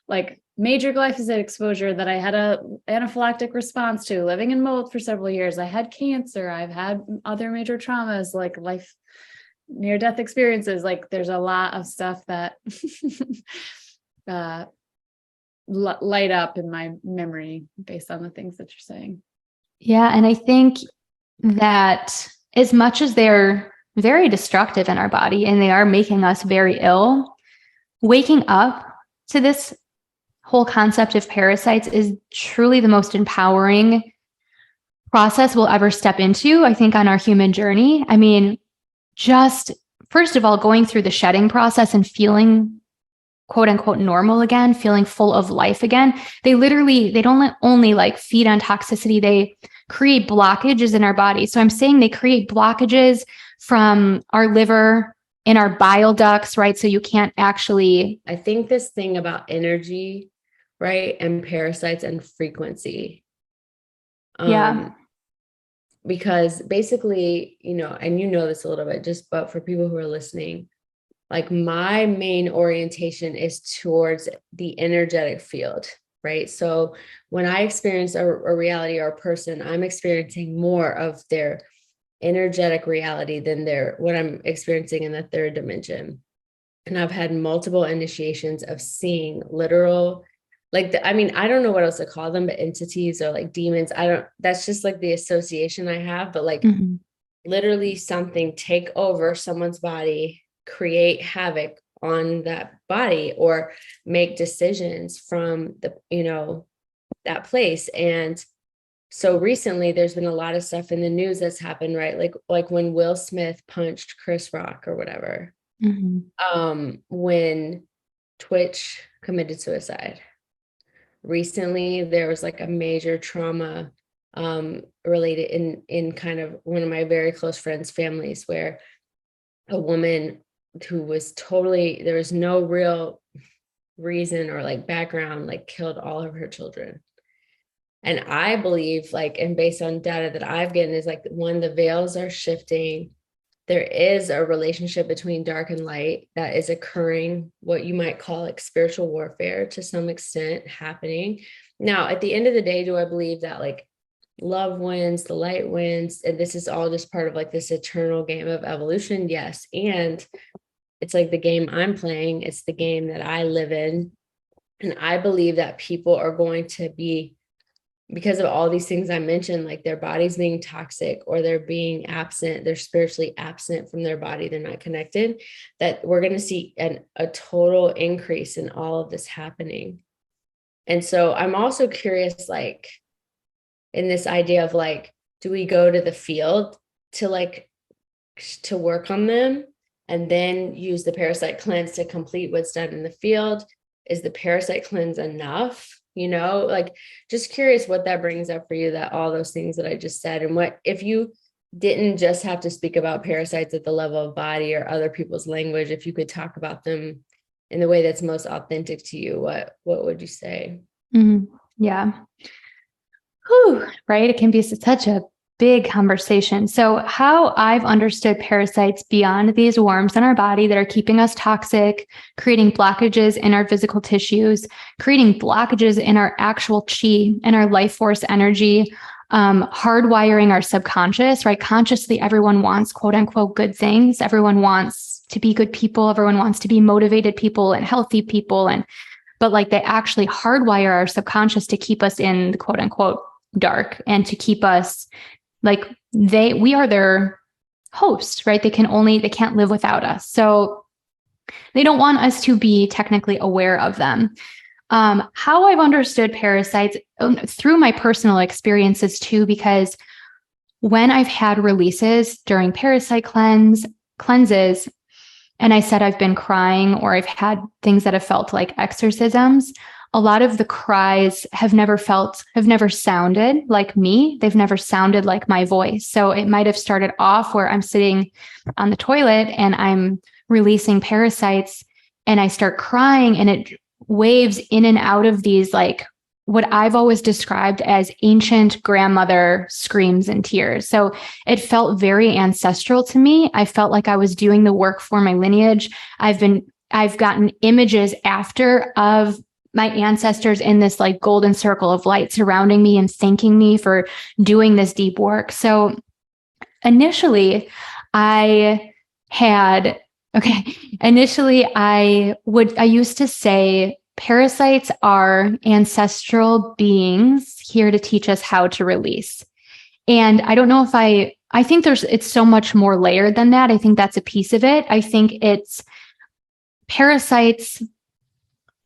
like major glyphosate exposure that I had a anaphylactic response to, living in mold for several years. I had cancer. I've had other major traumas, like life near-death experiences. Like there's a lot of stuff that light up in my memory based on the things that you're saying. Yeah. And I think that as much as they're very destructive in our body and they are making us very ill, waking up to this whole concept of parasites is truly the most empowering process we'll ever step into, I think, on our human journey. I mean, just first of all, going through the shedding process and feeling quote unquote normal again, feeling full of life again. They don't only like feed on toxicity, they create blockages in our body. So I'm saying they create blockages from our liver in our bile ducts, right? So you can't actually. I think this thing about energy, right, and parasites and frequency. Because basically, and this a little bit, but for people who are listening, like my main orientation is towards the energetic field, right? So when I experience a reality or a person, I'm experiencing more of their energetic reality than what I'm experiencing in the third dimension. And I've had multiple initiations of seeing literal, I don't know what else to call them, but entities or like demons. That's just like the association I have, but like literally something take over someone's body, create havoc on that body, or make decisions from that place. And so recently there's been a lot of stuff in the news that's happened, right? Like when Will Smith punched Chris Rock or whatever, when Twitch committed suicide. Recently, there was like a major trauma related in kind of one of my very close friends' families, where a woman who was there was no real reason or like background, like killed all of her children. And I believe, and based on data that I've gotten, is like, one, the veils are shifting. There is a relationship between dark and light that is occurring, what you might call like spiritual warfare to some extent happening. Now, at the end of the day, do I believe that like love wins, the light wins, and this is all just part of like this eternal game of evolution? Yes. And it's like the game I'm playing. It's the game that I live in. And I believe that people are going to be, because of all these things I mentioned, like their bodies being toxic, or they're being absent, they're spiritually absent from their body, they're not connected, that we're going to see a total increase in all of this happening. And so I'm also curious, like in this idea of like, do we go to the field to work on them and then use the parasite cleanse to complete what's done in the field? Is the parasite cleanse enough? Like just curious what that brings up for you, that all those things that I just said, and what if you didn't just have to speak about parasites at the level of body or other people's language, if you could talk about them in the way that's most authentic to you, what would you say? Yeah. Whew, right. It can be such a big conversation. So how I've understood parasites beyond these worms in our body that are keeping us toxic, creating blockages in our physical tissues, creating blockages in our actual chi and our life force energy, hardwiring our subconscious, right? Consciously, everyone wants quote unquote good things. Everyone wants to be good people. Everyone wants to be motivated people and healthy people. But like they actually hardwire our subconscious to keep us in the quote unquote dark, and to keep us like we are their host, right? They can't live without us. So they don't want us to be technically aware of them. How I've understood parasites through my personal experiences too, because when I've had releases during parasite cleanses, and I said I've been crying, or I've had things that have felt like exorcisms, a lot of the cries have never sounded like me. They've never sounded like my voice. So it might have started off where I'm sitting on the toilet and I'm releasing parasites and I start crying, and it waves in and out of these, like what I've always described as ancient grandmother screams and tears. So it felt very ancestral to me. I felt like I was doing the work for my lineage. I've gotten images after of my ancestors in this like golden circle of light surrounding me and thanking me for doing this deep work. So initially I used to say parasites are ancestral beings here to teach us how to release. And I don't know if I think it's so much more layered than that. I think that's a piece of it. I think it's parasites.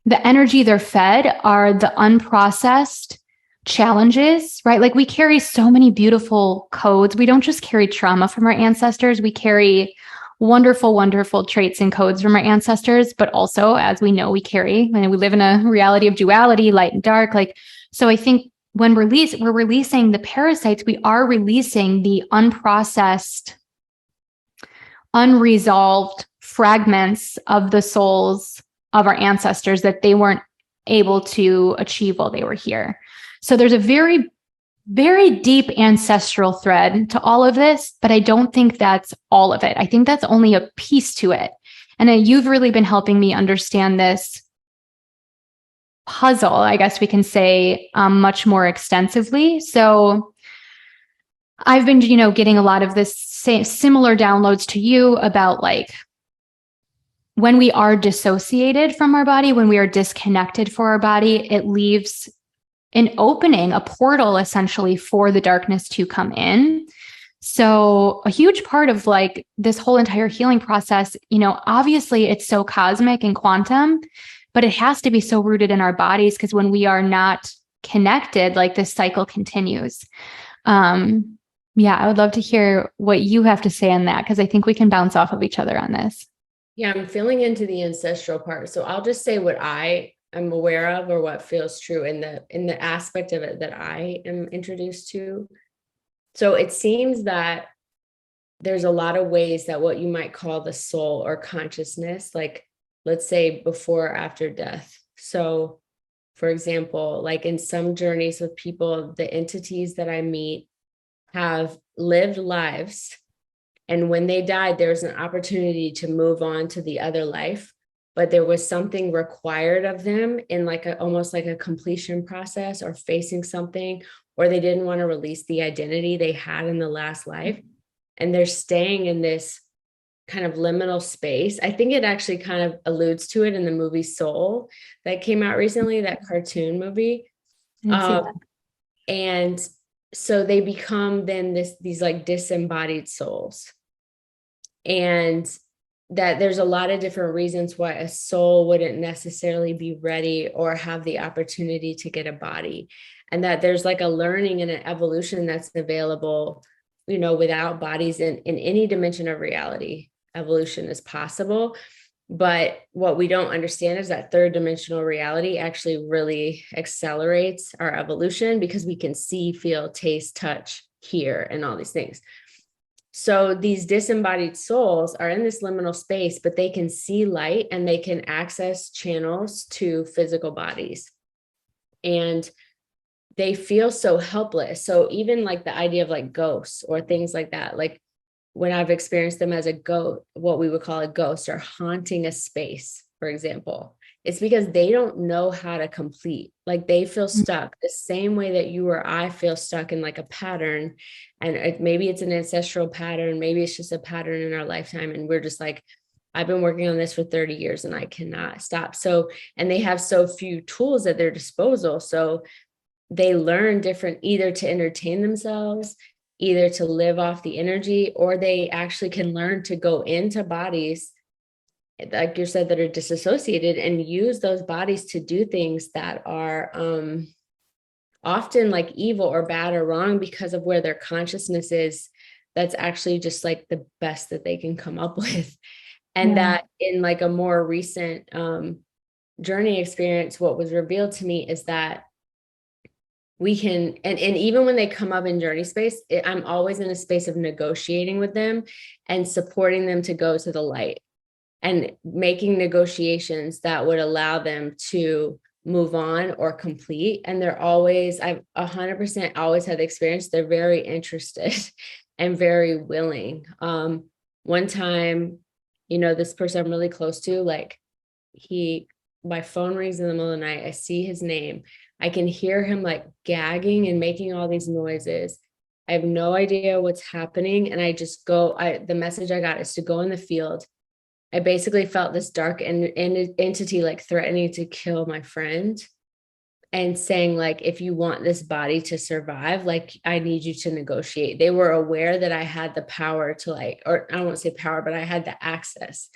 The energy they're fed are the unprocessed challenges, right? Like we carry so many beautiful codes. We don't just carry trauma from our ancestors. We carry wonderful, wonderful traits and codes from our ancestors, but also, as we know, we live in a reality of duality, light and dark. So I think when we're releasing the parasites, we are releasing the unprocessed unresolved fragments of the souls of our ancestors that they weren't able to achieve while they were here. So there's a very, very deep ancestral thread to all of this, but I don't think that's all of it. I think that's only a piece to it. And you've really been helping me understand this puzzle, I guess we can say, much more extensively. So I've been, getting a lot of this similar downloads to you about like when we are dissociated from our body, when we are disconnected for our body, it leaves an opening, a portal essentially for the darkness to come in. So a huge part of like this whole entire healing process, obviously it's so cosmic and quantum, but it has to be so rooted in our bodies, because when we are not connected, like this cycle continues. Yeah, I would love to hear what you have to say on that, because I think we can bounce off of each other on this. Yeah, I'm feeling into the ancestral part. So I'll just say what I am aware of, or what feels true in the aspect of it that I am introduced to. So it seems that there's a lot of ways that what you might call the soul or consciousness, like let's say before or after death. So for example, like in some journeys with people, the entities that I meet have lived lives. And when they died, there was an opportunity to move on to the other life, but there was something required of them in like almost like a completion process, or facing something, or they didn't want to release the identity they had in the last life. And they're staying in this kind of liminal space. I think it actually kind of alludes to it in the movie Soul that came out recently, that cartoon movie. And so they become then these like disembodied souls. And that there's a lot of different reasons why a soul wouldn't necessarily be ready or have the opportunity to get a body. And that there's like a learning and an evolution that's available, without bodies in any dimension of reality. Evolution is possible. But what we don't understand is that third dimensional reality actually really accelerates our evolution, because we can see, feel, taste, touch, hear, and all these things. So these disembodied souls are in this liminal space, but they can see light and they can access channels to physical bodies. And they feel so helpless. So even like the idea of like ghosts or things like that, like when I've experienced them as a ghost, what we would call a ghost, or haunting a space, for example, it's because they don't know how to complete. Like they feel stuck the same way that you or I feel stuck in like a pattern. And maybe it's an ancestral pattern. Maybe it's just a pattern in our lifetime. And we're just like, I've been working on this for 30 years and I cannot stop. So, and they have so few tools at their disposal. So they learn different, either to entertain themselves, either to live off the energy, or they actually can learn to go into bodies, like you said, that are disassociated, and use those bodies to do things that are often like evil or bad or wrong, because of where their consciousness is. That's actually just like the best that they can come up with. And that in like a more recent journey experience, what was revealed to me is that we can, and even when they come up in journey space, I'm always in a space of negotiating with them and supporting them to go to the light, and making negotiations that would allow them to move on or complete. And they're always, I've 100% always had the experience, they're very interested and very willing. One time, this person I'm really close to, like my phone rings in the middle of the night. I see his name. I can hear him like gagging and making all these noises. I have no idea what's happening. And I just go, the message I got is to go in the field. I basically felt this dark entity like threatening to kill my friend, and saying like, if you want this body to survive, like I need you to negotiate. They were aware that I had the power to like, or I won't say power, but I had the access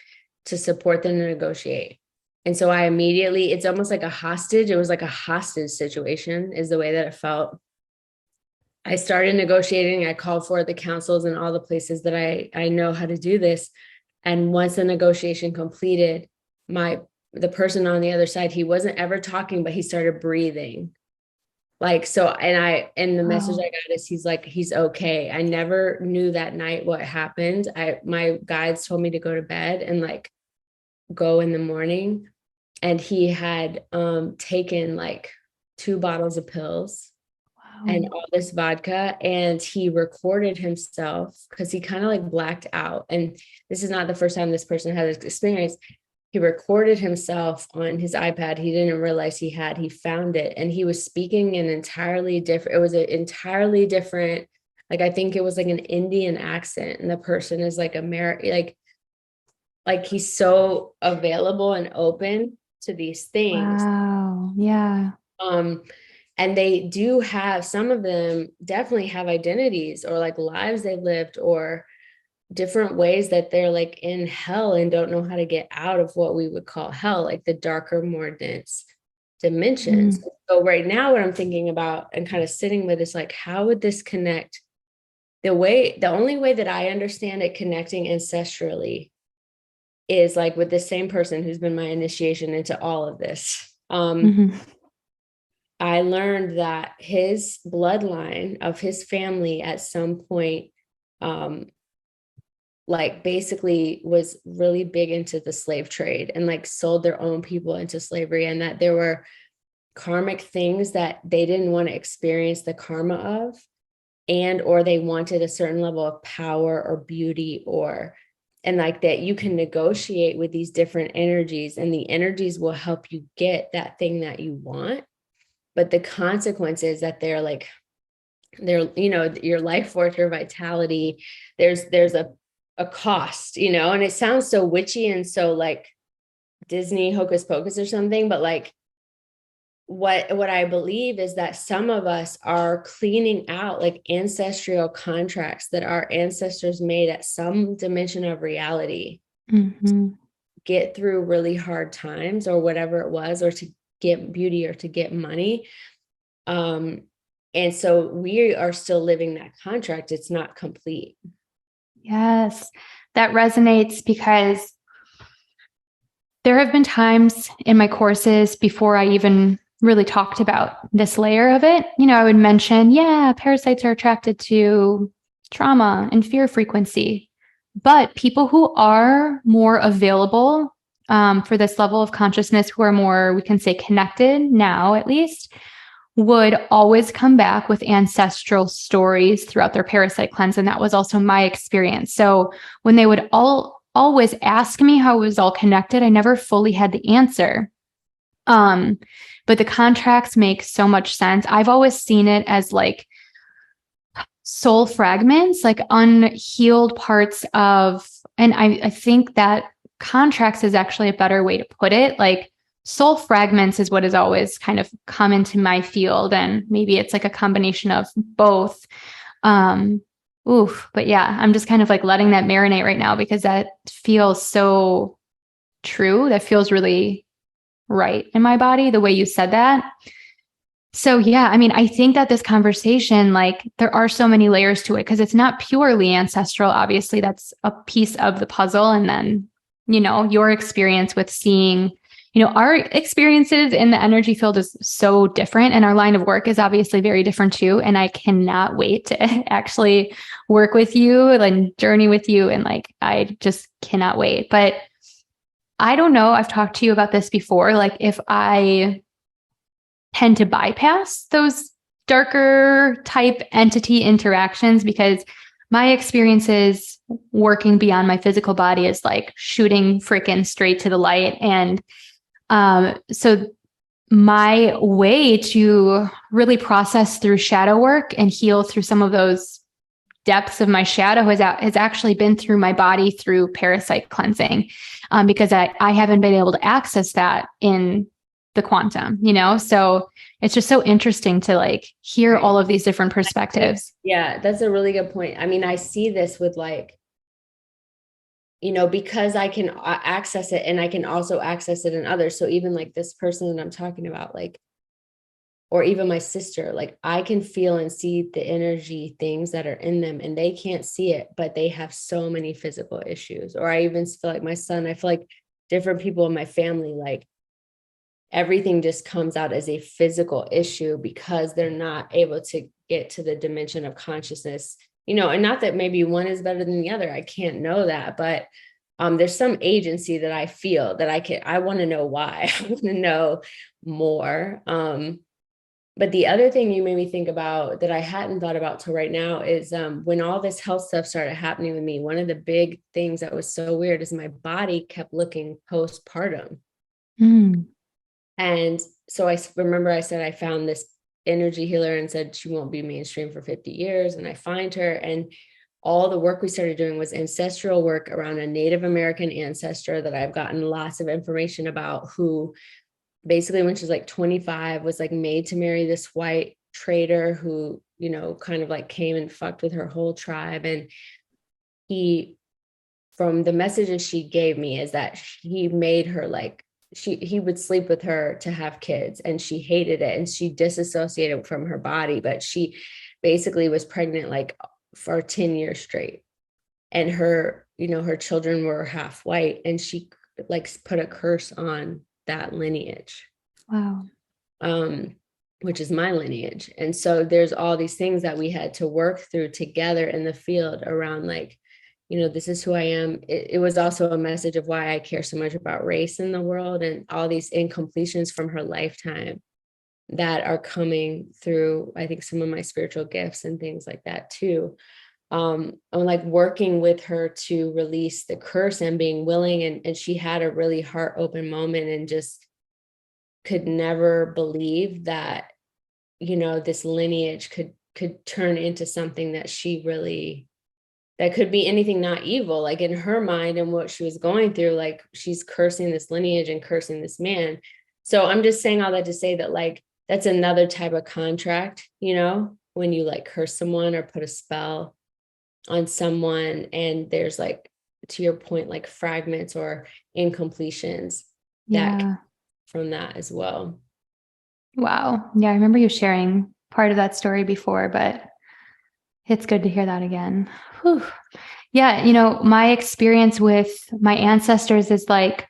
to support them to negotiate. And so I immediately, it's almost like a hostage. It was like a hostage situation is the way that it felt. I started negotiating. I called for the councils and all the places that I know how to do this. And once the negotiation completed, the person on the other side, he wasn't ever talking, but he started breathing. Like, so, and the message I got is he's okay. I never knew that night what happened. My guides told me to go to bed and like go in the morning. And he had taken like 2 bottles of pills and all this vodka, and he recorded himself because he kind of like blacked out. And this is not the first time this person had this experience. He recorded himself on his iPad. He didn't realize he found it. And he was speaking an entirely different, like, I think it was like an Indian accent. And the person is like American, like he's so available and open to these things. Wow. Yeah. And they do have, some of them definitely have identities or like lives they lived or different ways that they're like in hell and don't know how to get out of what we would call hell, like the darker, more dense dimensions. So right now what I'm thinking about and kind of sitting with is like, how would this connect? The only way that I understand it connecting ancestrally is like with the same person who's been my initiation into all of this. I learned that his bloodline of his family at some point, like basically was really big into the slave trade and like sold their own people into slavery, and that there were karmic things that they didn't want to experience the karma of, and or they wanted a certain level of power or beauty, and like that you can negotiate with these different energies, and the energies will help you get that thing that you want. But the consequence is that they're your life force, your vitality, there's a cost, and it sounds so witchy and so like Disney hocus pocus or something, but like what I believe is that some of us are cleaning out like ancestral contracts that our ancestors made at some dimension of reality, get through really hard times or whatever it was, or to get beauty or to get money. And so we are still living that contract. It's not complete. Yes, that resonates because there have been times in my courses before I even really talked about this layer of it. I would mention, parasites are attracted to trauma and fear frequency, but people who are more available for this level of consciousness, who are more, we can say, connected now, at least, would always come back with ancestral stories throughout their parasite cleanse. And that was also my experience. So when they would always ask me how it was all connected, I never fully had the answer. But the contracts make so much sense. I've always seen it as like soul fragments, like unhealed parts of, and I think that contracts is actually a better way to put it. Like soul fragments is what has always kind of come into my field. And maybe it's like a combination of both. But yeah, I'm just kind of like letting that marinate right now because that feels so true. That feels really right in my body, the way you said that. So yeah, I mean, I think that this conversation, like there are so many layers to it because it's not purely ancestral. Obviously, that's a piece of the puzzle. And then, your experience with seeing, our experiences in the energy field is so different, and our line of work is obviously very different too. And I cannot wait to actually work with you and journey with you. And like, I just cannot wait. But I don't know, I've talked to you about this before, like if I tend to bypass those darker type entity interactions, because my experiences working beyond my physical body is like shooting freaking straight to the light. And so my way to really process through shadow work and heal through some of those depths of my shadow has actually been through my body through parasite cleansing, because I haven't been able to access that in the quantum, so it's just so interesting to like hear all of these different perspectives. Yeah, that's a really good point. I mean, I see this with like, because I can access it and I can also access it in others. So even like this person that I'm talking about, like, or even my sister, like I can feel and see the energy things that are in them and they can't see it, but they have so many physical issues. Or I even feel like my son, I feel like different people in my family, like everything just comes out as a physical issue because they're not able to get to the dimension of consciousness, you know, and not that maybe one is better than the other. I can't know that, but there's some agency that I feel that I want to know why. I want to know more. But the other thing you made me think about that I hadn't thought about till right now is when all this health stuff started happening with me, one of the big things that was so weird is my body kept looking postpartum. And so I remember I said, I found this energy healer and said, she won't be mainstream for 50 years. And I find her, and all the work we started doing was ancestral work around a Native American ancestor that I've gotten lots of information about, who basically when she's like 25 was like made to marry this white trader who, you know, kind of like came and fucked with her whole tribe. And he, from the messages she gave me, is that he made her like, he would sleep with her to have kids, and she hated it and she disassociated from her body, but she basically was pregnant like for 10 years straight. And her, you know, her children were half white, and she like put a curse on that lineage. Wow. Which is my lineage. And so there's all these things that we had to work through together in the field around like, you know, this is who I am. It was also a message of why I care so much about race in the world, and all these incompletions from her lifetime that are coming through, I think, some of my spiritual gifts and things like that too. I'm like working with her to release the curse and being willing. And she had a really heart open moment and just could never believe that, you know, this lineage could turn into something that she really, that could be anything not evil. Like in her mind and what she was going through, like she's cursing this lineage and cursing this man. So I'm just saying all that to say that like, that's another type of contract, you know, when you like curse someone or put a spell on someone, and there's like, to your point, like fragments or incompletions that from that as well. Wow. Yeah, I remember you sharing part of that story before, but it's good to hear that again. Whew. Yeah, you know, my experience with my ancestors is like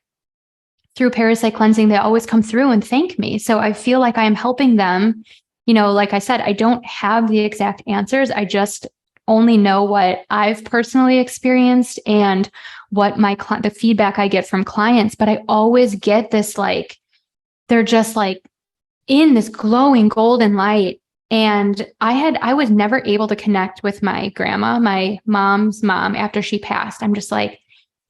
through parasite cleansing, they always come through and thank me. So I feel like I am helping them. You know, like I said, I don't have the exact answers. I just only know what I've personally experienced and what the feedback I get from clients. But I always get this, like, they're just like in this glowing golden light. And I was never able to connect with my grandma, my mom's mom, after she passed. I'm just like,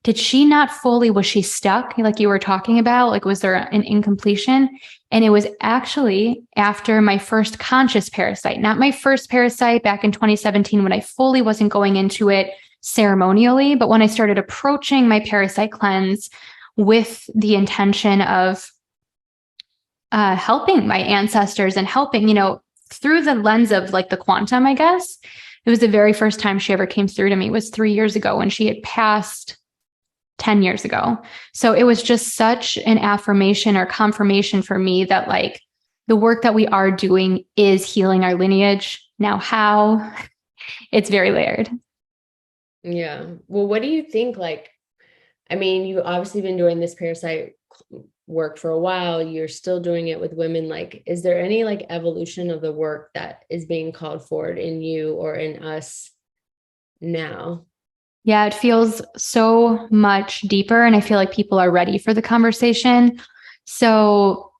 did she not fully, was she stuck? Like you were talking about, like, was there an incompletion? And it was actually after my first conscious parasite, not my first parasite back in 2017, when I fully wasn't going into it ceremonially, but when I started approaching my parasite cleanse with the intention of helping my ancestors and helping, you know, through the lens of like the quantum, I guess. It was the very first time she ever came through to me was 3 years ago when she had passed 10 years ago. So it was just such an affirmation or confirmation for me that like the work that we are doing is healing our lineage. Now, how? It's very layered. Yeah. Well, what do you think? Like, I mean, you've obviously been doing this parasite work for a while. You're still doing it with women. Like, is there any like evolution of the work that is being called forward in you or in us now? Yeah, it feels so much deeper, and I feel like people are ready for the conversation. So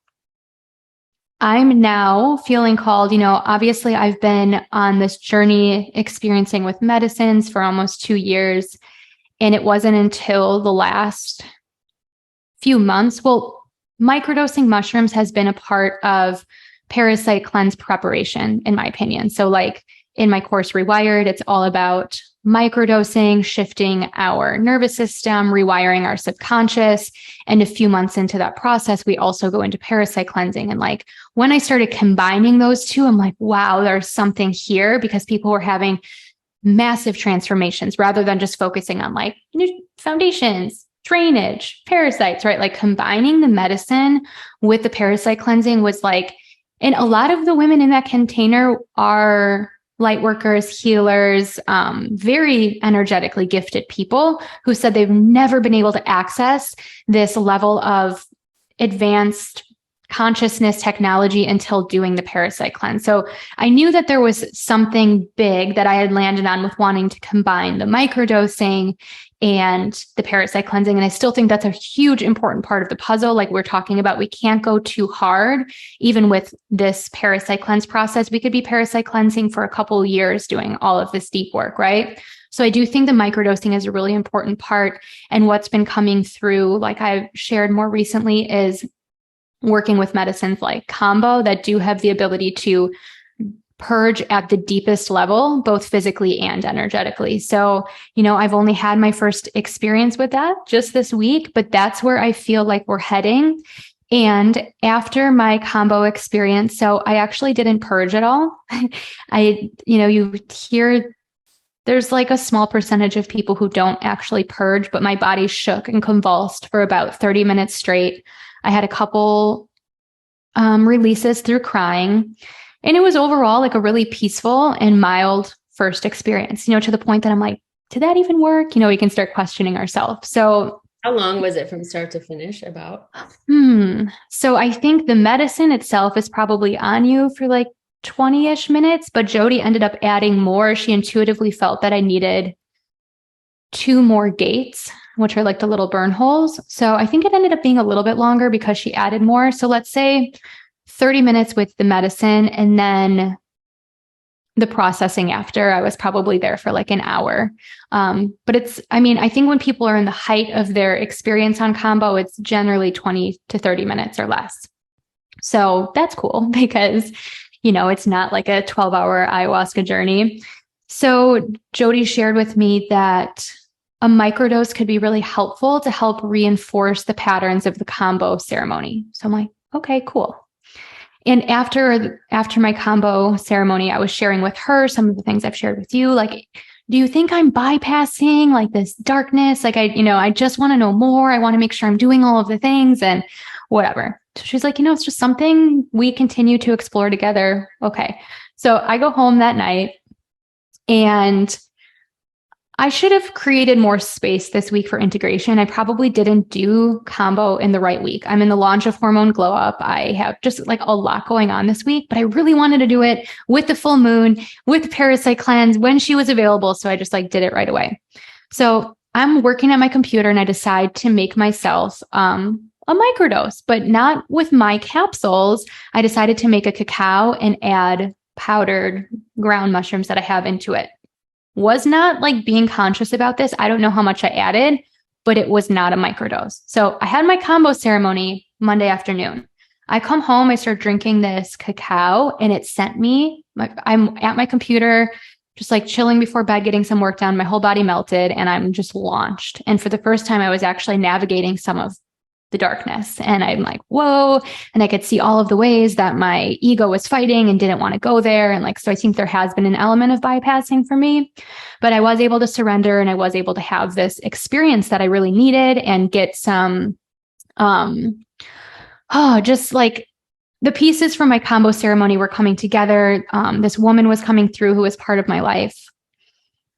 I'm now feeling called, you know, obviously I've been on this journey experiencing with medicines for almost 2 years, and it wasn't until the last few months. Well, microdosing mushrooms has been a part of parasite cleanse preparation, in my opinion. So like in my course, Rewired, it's all about microdosing, shifting our nervous system, rewiring our subconscious. And a few months into that process, we also go into parasite cleansing. And like when I started combining those two, I'm like, wow, there's something here, because people were having massive transformations rather than just focusing on like foundations, drainage, parasites, right? Like combining the medicine with the parasite cleansing was like, and a lot of the women in that container are light workers, healers, very energetically gifted people who said they've never been able to access this level of advanced consciousness technology until doing the parasite cleanse. So I knew that there was something big that I had landed on with wanting to combine the microdosing and the parasite cleansing. And I still think that's a huge important part of the puzzle. Like we're talking about, we can't go too hard. Even with this parasite cleanse process, we could be parasite cleansing for a couple of years doing all of this deep work, right? So I do think the microdosing is a really important part. And what's been coming through, like I've shared more recently, is working with medicines like Combo that do have the ability to purge at the deepest level, both physically and energetically. So, I've only had my first experience with that just this week, but that's where I feel like we're heading. And after my Combo experience, so I actually didn't purge at all. You hear there's like a small percentage of people who don't actually purge, but my body shook and convulsed for about 30 minutes straight. I had a couple releases through crying. And it was overall like a really peaceful and mild first experience, to the point that I'm like, did that even work? We can start questioning ourselves. So how long was it from start to finish about? So I think the medicine itself is probably on you for like 20-ish minutes, but Jody ended up adding more. She intuitively felt that I needed 2 more gates, which are like the little burn holes. So I think it ended up being a little bit longer because she added more. So let's say 30 minutes with the medicine, and then the processing after, I was probably there for like an hour. But I think when people are in the height of their experience on Combo, it's generally 20 to 30 minutes or less. So that's cool because, it's not like a 12-hour ayahuasca journey. So Jody shared with me that a microdose could be really helpful to help reinforce the patterns of the Combo ceremony. So I'm like, okay, cool. And after my Combo ceremony, I was sharing with her some of the things I've shared with you. Like, do you think I'm bypassing like this darkness? Like I just want to know more. I want to make sure I'm doing all of the things and whatever. So she's like, it's just something we continue to explore together. Okay. So I go home that night, and I should have created more space this week for integration. I probably didn't do Combo in the right week. I'm in the launch of Hormone Glow Up. I have just like a lot going on this week, but I really wanted to do it with the full moon, with the parasite cleanse when she was available. So I just like did it right away. So I'm working at my computer and I decide to make myself a microdose, but not with my capsules. I decided to make a cacao and add powdered ground mushrooms that I have into it. Was not like being conscious about this. I don't know how much I added, but it was not a microdose. So I had my Combo ceremony Monday afternoon. I come home, I start drinking this cacao, and it sent me, I'm at my computer, just like chilling before bed, getting some work done. My whole body melted and I'm just launched. And for the first time, I was actually navigating some of the darkness. And I'm like, whoa. And I could see all of the ways that my ego was fighting and didn't want to go there. And so I think there has been an element of bypassing for me, but I was able to surrender and I was able to have this experience that I really needed and get some, just like the pieces from my Combo ceremony were coming together. This woman was coming through who was part of my life.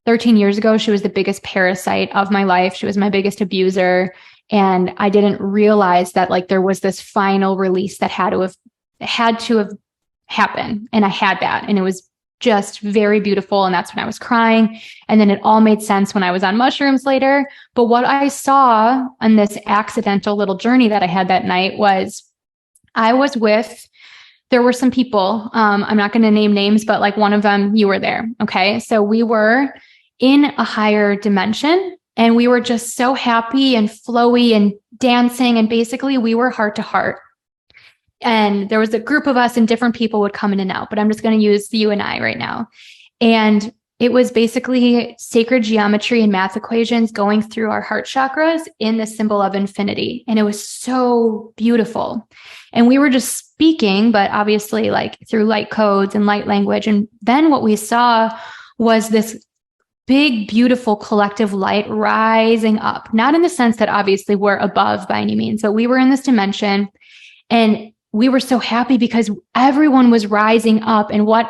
13 years ago, she was the biggest parasite of my life. She was my biggest abuser. And I didn't realize that like there was this final release that had to have happened. And I had that. And it was just very beautiful. And that's when I was crying. And then it all made sense when I was on mushrooms later. But what I saw on this accidental little journey that I had that night was there were some people, I'm not going to name names, but like one of them, you were there. Okay. So we were in a higher dimension. And we were just so happy and flowy and dancing. And basically we were heart to heart. And there was a group of us and different people would come in and out, but I'm just going to use you and I right now. And it was basically sacred geometry and math equations going through our heart chakras in the symbol of infinity. And it was so beautiful. And we were just speaking, but obviously like through light codes and light language. And then what we saw was this big, beautiful collective light rising up, not in the sense that obviously we're above by any means, but we were in this dimension and we were so happy because everyone was rising up. And how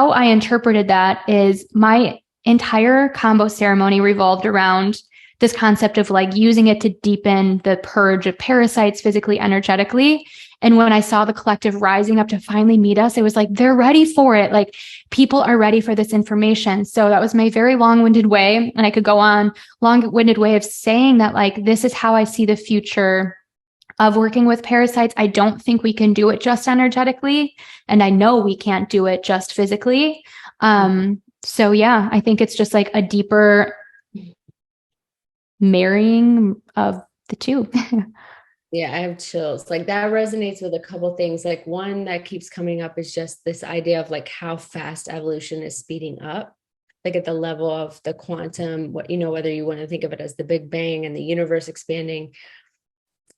I interpreted that is my entire Combo ceremony revolved around this concept of like using it to deepen the purge of parasites physically, energetically. And when I saw the collective rising up to finally meet us, it was like, they're ready for it. Like people are ready for this information. So that was my very long-winded way. And I could go on long-winded way of saying that, like, this is how I see the future of working with parasites. I don't think we can do it just energetically. And I know we can't do it just physically. So yeah, I think it's just like a deeper marrying of the two. Yeah, I have chills. Like that resonates with a couple things. Like one that keeps coming up is just this idea of like how fast evolution is speeding up, like at the level of the quantum, what, you know, whether you want to think of it as the Big Bang and the universe expanding.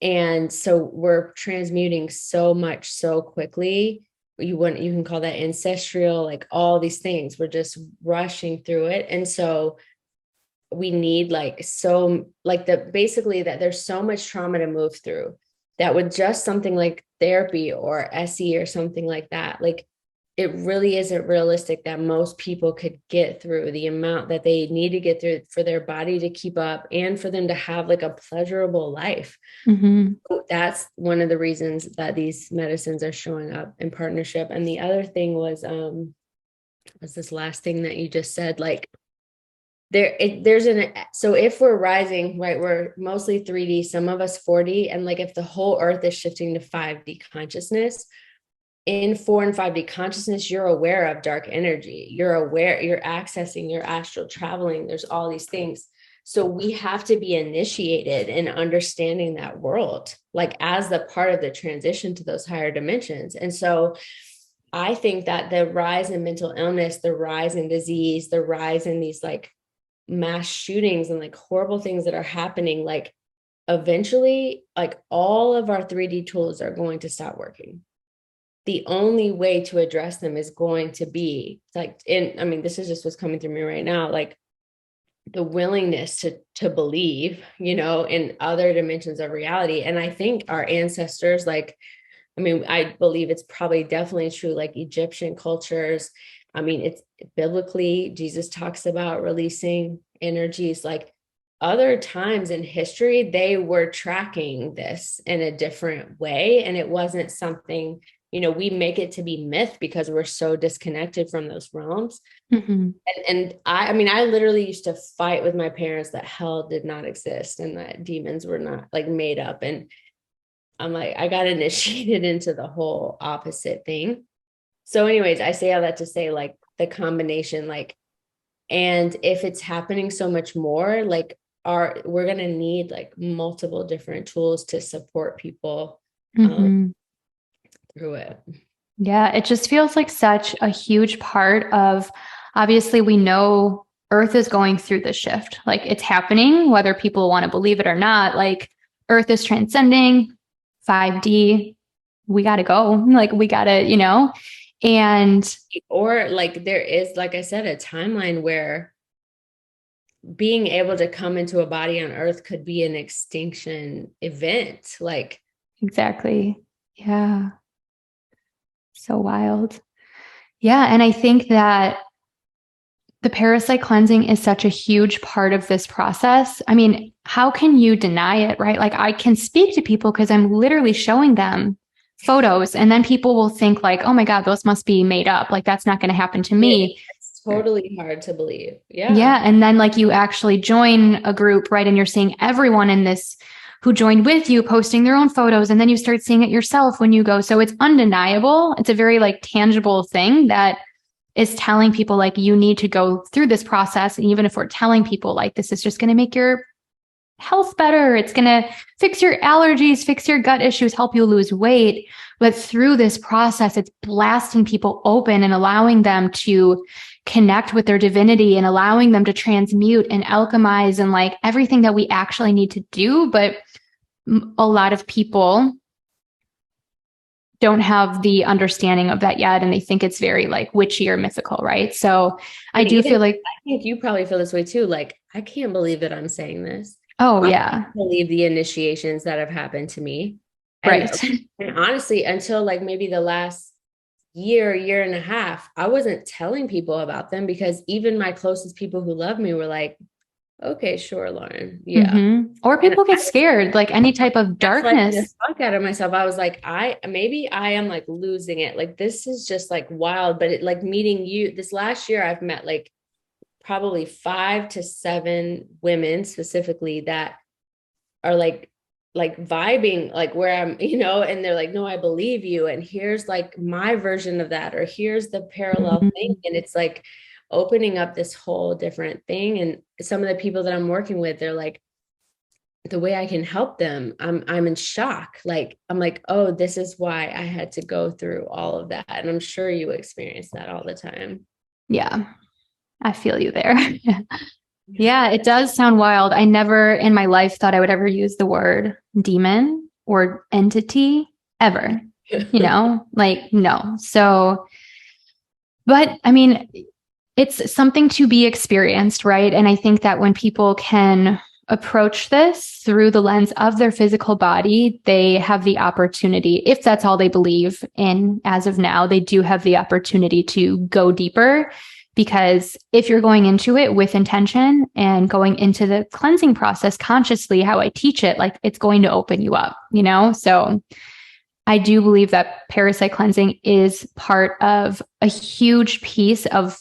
And so we're transmuting so much so quickly. You can call that ancestral, like all these things. We're just rushing through it. And so we need basically that there's so much trauma to move through that with just something like therapy or SE or something like that, like it really isn't realistic that most people could get through the amount that they need to get through for their body to keep up and for them to have like a pleasurable life. So that's one of the reasons that these medicines are showing up in partnership. And the other thing was this last thing that you just said, like so if we're rising, right, we're mostly 3D, some of us 4D, and like if the whole earth is shifting to 5D consciousness, in 4 and 5D consciousness, you're aware of dark energy, you're aware, you're accessing, you're astral traveling, there's all these things. So we have to be initiated in understanding that world, like as the part of the transition to those higher dimensions. And so I think that the rise in mental illness, the rise in disease, the rise in these like mass shootings and like horrible things that are happening, like eventually, like all of our 3D tools are going to stop working. The only way to address them is going to be like, this is just what's coming through me right now, like the willingness to believe, you know, in other dimensions of reality. And I think our ancestors, like, I believe it's probably definitely true, like Egyptian cultures. It's biblically, Jesus talks about releasing energies. Like other times in history, they were tracking this in a different way. And it wasn't something, you know, we make it to be myth because we're so disconnected from those realms. And I literally used to fight with my parents that hell did not exist and that demons were not like made up. And I'm like, I got initiated into the whole opposite thing. So anyways, I say all that to say like the combination, like, and if it's happening so much more, like we're going to need like multiple different tools to support people through it. Yeah. It just feels like such a huge part of, obviously we know Earth is going through the shift, like it's happening, whether people want to believe it or not, like Earth is transcending 5D. We got to go, like we got to, you know. And or like there is, like I said, a timeline where being able to come into a body on Earth could be an extinction event. Like exactly. Yeah. So wild. Yeah. And I think that the parasite cleansing is such a huge part of this process. How can you deny it, right? Like I can speak to people because I'm literally showing them photos and then people will think like, oh my God, those must be made up. Like that's not going to happen to me. It's totally hard to believe. Yeah. Yeah. And then like you actually join a group, right? And you're seeing everyone in this who joined with you posting their own photos. And then you start seeing it yourself when you go. So it's undeniable. It's a very like tangible thing that is telling people like you need to go through this process. And even if we're telling people like this is just going to make your health better, it's going to fix your allergies, fix your gut issues, help you lose weight. But through this process, it's blasting people open and allowing them to connect with their divinity and allowing them to transmute and alchemize and like everything that we actually need to do. But a lot of people don't have the understanding of that yet. And they think it's very like witchy or mythical, right? So I do feel like, I think you probably feel this way too. Like, I can't believe that I'm saying this. Oh I yeah. can't believe the initiations that have happened to me. Right. And honestly, until like maybe the last year and a half, I wasn't telling people about them because even my closest people who love me were like, okay, sure, Lauryn. Yeah. Or people get scared, like any type of darkness. Like, the fuck out of myself. I was like, maybe I am like losing it. Like, this is just like wild. But it, like, meeting you this last year, I've met like probably 5 to 7 women specifically that are like vibing, like where I'm, and they're like, no, I believe you. And here's like my version of that, or here's the parallel thing. And it's like opening up this whole different thing. And some of the people that I'm working with, they're like, the way I can help them, I'm in shock. Like, I'm like, oh, this is why I had to go through all of that. And I'm sure you experience that all the time. Yeah, I feel you there. Yeah, it does sound wild. I never in my life thought I would ever use the word demon or entity ever, like, no. So, but I mean, it's something to be experienced, right? And I think that when people can approach this through the lens of their physical body, they have the opportunity, if that's all they believe in as of now, they do have the opportunity to go deeper. Because if you're going into it with intention and going into the cleansing process consciously, how I teach it, like it's going to open you up, So I do believe that parasite cleansing is part of a huge piece of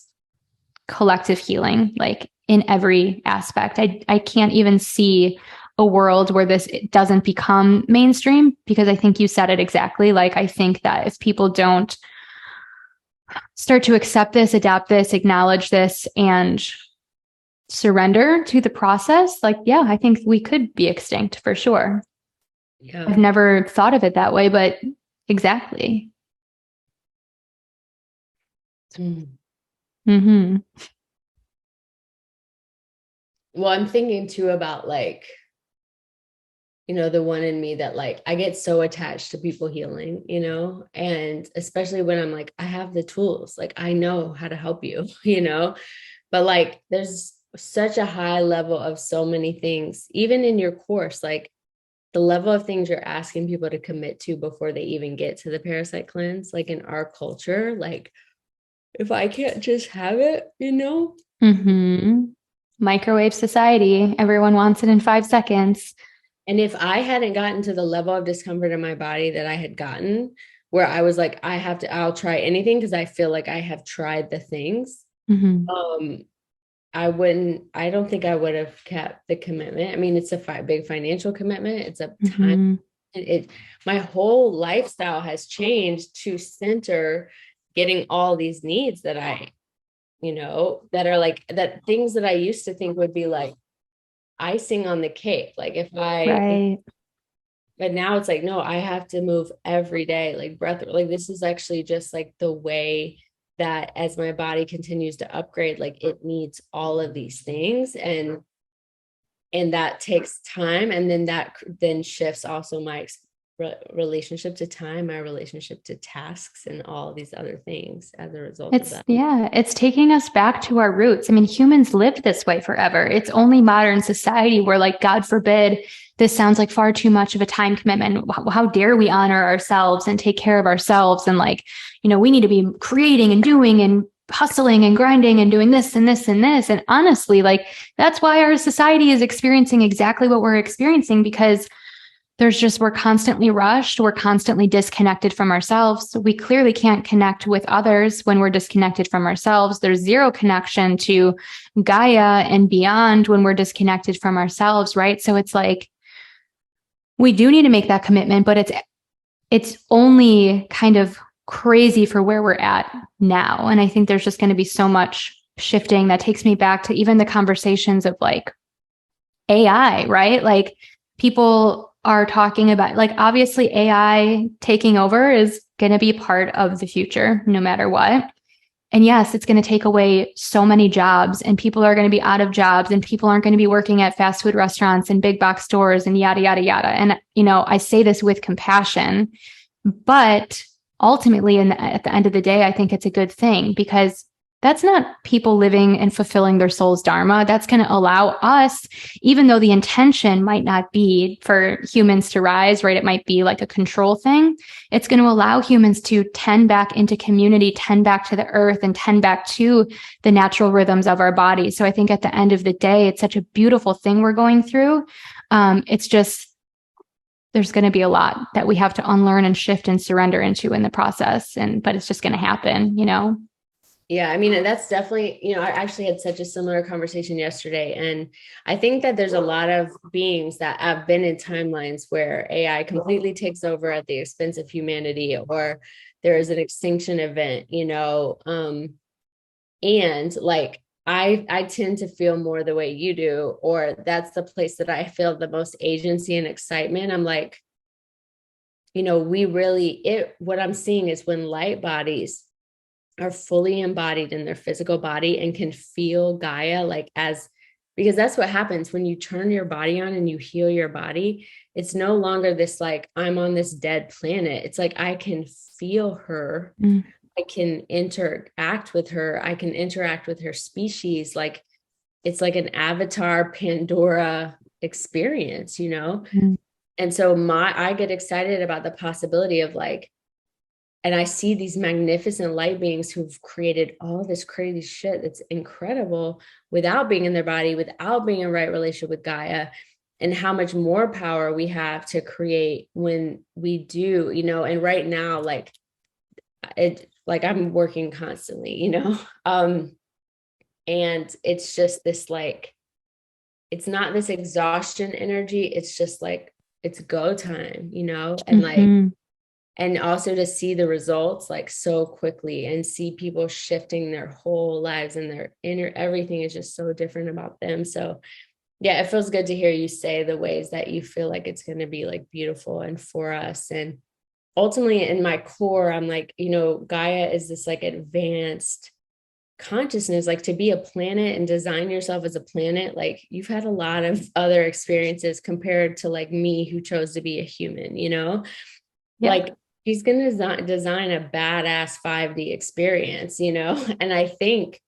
collective healing, like in every aspect. I can't even see a world where this doesn't become mainstream, because I think you said it exactly. Like, I think that if people don't start to accept this, adapt this, acknowledge this, and surrender to the process, like, yeah, I think we could be extinct for sure. Yeah. I've never thought of it that way, but exactly. Mm-hmm. Well, I'm thinking too about like, the one in me that like, I get so attached to people healing, and especially when I'm like, I have the tools, like I know how to help you, but like, there's such a high level of so many things, even in your course, like the level of things you're asking people to commit to before they even get to the parasite cleanse, like in our culture, like if I can't just have it, Microwave society, everyone wants it in 5 seconds. And if I hadn't gotten to the level of discomfort in my body that I had gotten, where I was like, I'll try anything because I feel like I have tried the things. I don't think I would have kept the commitment. I mean, it's a big financial commitment. It's a time. My whole lifestyle has changed to center getting all these needs that that are like, that things that I used to think would be like icing on the cake. Like but now it's like, no, I have to move every day, like breath, like this is actually just like the way that as my body continues to upgrade, like it needs all of these things. And that takes time. And then that then shifts also my relationship to time, my relationship to tasks, and all these other things as a result of that. Yeah, it's taking us back to our roots. I mean, humans lived this way forever. It's only modern society where, like, God forbid, this sounds like far too much of a time commitment. How dare we honor ourselves and take care of ourselves? And like, we need to be creating and doing and hustling and grinding and doing this and this and this. And honestly, like, that's why our society is experiencing exactly what we're experiencing, because we're constantly rushed. We're constantly disconnected from ourselves. So we clearly can't connect with others when we're disconnected from ourselves. There's zero connection to Gaia and beyond when we're disconnected from ourselves, right? So it's like, we do need to make that commitment, but it's only kind of crazy for where we're at now. And I think there's just going to be so much shifting that takes me back to even the conversations of like AI, right? Like, people are talking about, like, obviously AI taking over is going to be part of the future no matter what. And yes, it's going to take away so many jobs, and people are going to be out of jobs, and people aren't going to be working at fast food restaurants and big box stores and yada, yada, yada. And, I say this with compassion, but ultimately at the end of the day, I think it's a good thing, because that's not people living and fulfilling their soul's dharma. That's going to allow us, even though the intention might not be for humans to rise, right? It might be like a control thing. It's going to allow humans to tend back into community, tend back to the earth, and tend back to the natural rhythms of our bodies. So I think at the end of the day, it's such a beautiful thing we're going through. It's just, there's going to be a lot that we have to unlearn and shift and surrender into in the process. But it's just going to happen, Yeah, I mean, and that's definitely, I actually had such a similar conversation yesterday. And I think that there's a lot of beings that have been in timelines where AI completely takes over at the expense of humanity, or there is an extinction event, and like, I tend to feel more the way you do, or that's the place that I feel the most agency and excitement. I'm like, what I'm seeing is when light bodies are fully embodied in their physical body and can feel Gaia because that's what happens when you turn your body on and you heal your body. It's no longer this like, I'm on this dead planet. It's like, I can feel her. I can interact with her. I can interact with her species. Like, it's like an Avatar Pandora experience, And so I get excited about the possibility of like, and I see these magnificent light beings who've created all this crazy shit that's incredible without being in their body, without being in right relationship with Gaia, and how much more power we have to create when we do, and right now, I'm working constantly, and it's just this, like, it's not this exhaustion energy. It's just like, it's go time, and like, and also to see the results like so quickly and see people shifting their whole lives and their inner, everything is just so different about them. So yeah, it feels good to hear you say the ways that you feel like it's going to be like beautiful and for us. And ultimately in my core, I'm like, Gaia is this like advanced consciousness, like to be a planet and design yourself as a planet. Like you've had a lot of other experiences compared to like me who chose to be a human, Yeah. Like she's going to design a badass 5D experience, and I think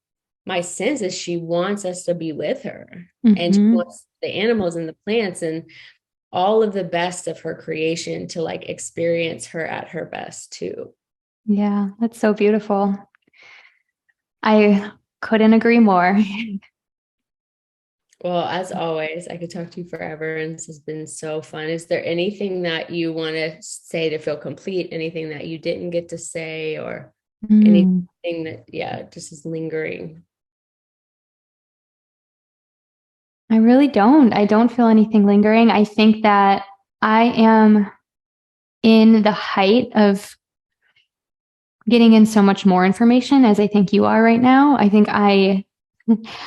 my sense is she wants us to be with her, and she wants the animals and the plants and all of the best of her creation to like experience her at her best too. Yeah, that's so beautiful. I couldn't agree more. Well, as always, I could talk to you forever, and this has been so fun. Is there anything that you want to say to feel complete? Anything that you didn't get to say, or anything that, just is lingering? I really don't. I don't feel anything lingering. I think that I am in the height of getting in so much more information as I think you are right now. I think I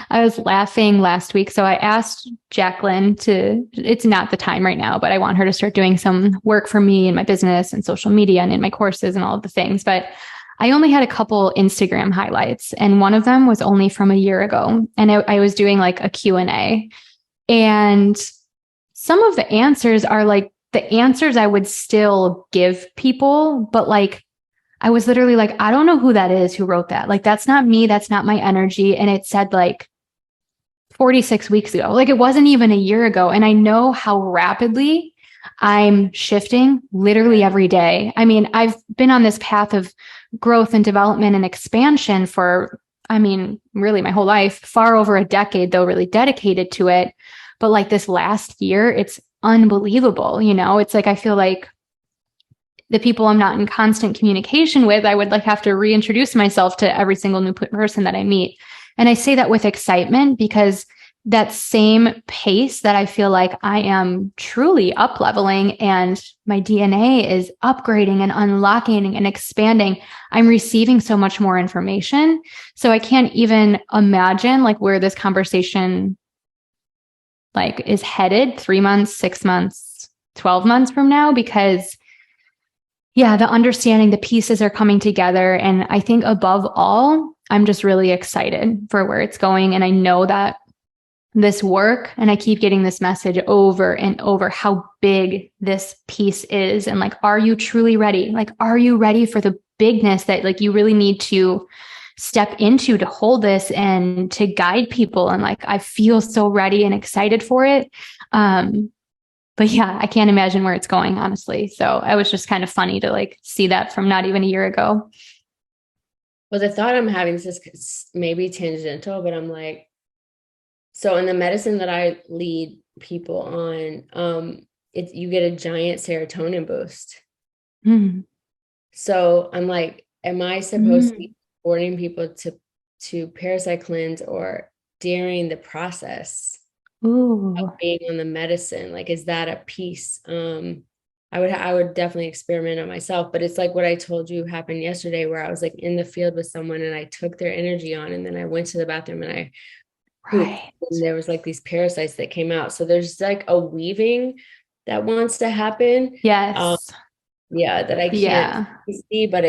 was laughing last week. So I asked Jacqueline it's not the time right now, but I want her to start doing some work for me in my business and social media and in my courses and all of the things. But I only had a couple Instagram highlights, and one of them was only from a year ago. And I was doing like a Q&A, and some of the answers are like the answers I would still give people, but like, I was literally like, I don't know who that is who wrote that. Like, that's not me. That's not my energy. And it said like 46 weeks ago, like it wasn't even a year ago. And I know how rapidly I'm shifting literally every day. I mean, I've been on this path of growth and development and expansion for, really my whole life, far over a decade, though, really dedicated to it. But like this last year, it's unbelievable. It's like, I feel like the people I'm not in constant communication with, I would like have to reintroduce myself to every single new person that I meet. And I say that with excitement because that same pace that I feel like I am truly up leveling and my DNA is upgrading and unlocking and expanding, I'm receiving so much more information. So I can't even imagine like where this conversation like is headed 3 months, 6 months, 12 months from now, because the understanding, the pieces are coming together. And I think above all, I'm just really excited for where it's going. And I know that this work, and I keep getting this message over and over, how big this piece is. And like, are you truly ready? Like, are you ready for the bigness that like you really need to step into to hold this and to guide people. And like, I feel so ready and excited for it. But yeah, I can't imagine where it's going, honestly. So it was just kind of funny to like see that from not even a year ago. Well, the thought I'm having is maybe tangential, but I'm like, so in the medicine that I lead people on, you get a giant serotonin boost. Mm. So I'm like, am I supposed to be supporting people to parasite cleanse or during the process of being on the medicine? Like, is that a piece? I would definitely experiment on myself, but it's like what I told you happened yesterday, where I was like in the field with someone and I took their energy on, and then I went to the bathroom and I pooped, and there was like these parasites that came out. So there's like a weaving that wants to happen. Yes. That I can't see, but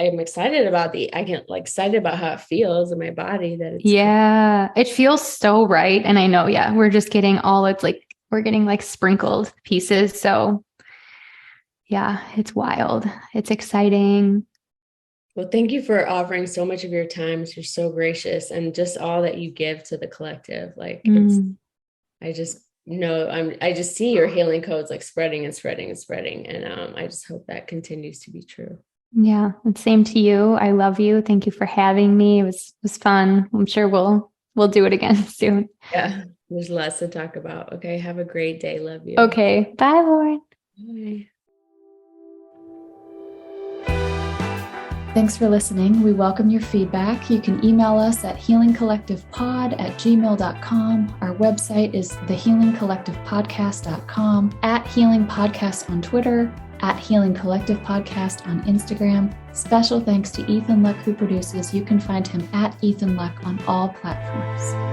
I'm excited about excited about how it feels in my body, that it's it feels so right. And I know, we're just getting we're getting like sprinkled pieces. So it's wild. It's exciting. Well, thank you for offering so much of your time. You're so gracious, and just all that you give to the collective. Like I just know I just see your healing codes like spreading and spreading and spreading. And I just hope that continues to be true. Yeah. And same to you. I love you. Thank you for having me. It was fun. I'm sure we'll do it again soon. Yeah. There's lots to talk about. Okay. Have a great day. Love you. Okay. Bye, Lauryn. Bye. Thanks for listening. We welcome your feedback. You can email us at healingcollectivepod@gmail.com. Our website is thehealingcollectivepodcast.com, at Healing Podcast on Twitter, at Healing Collective Podcast on Instagram. Special thanks to Ethan Luck, who produces. You can find him at Ethan Luck on all platforms.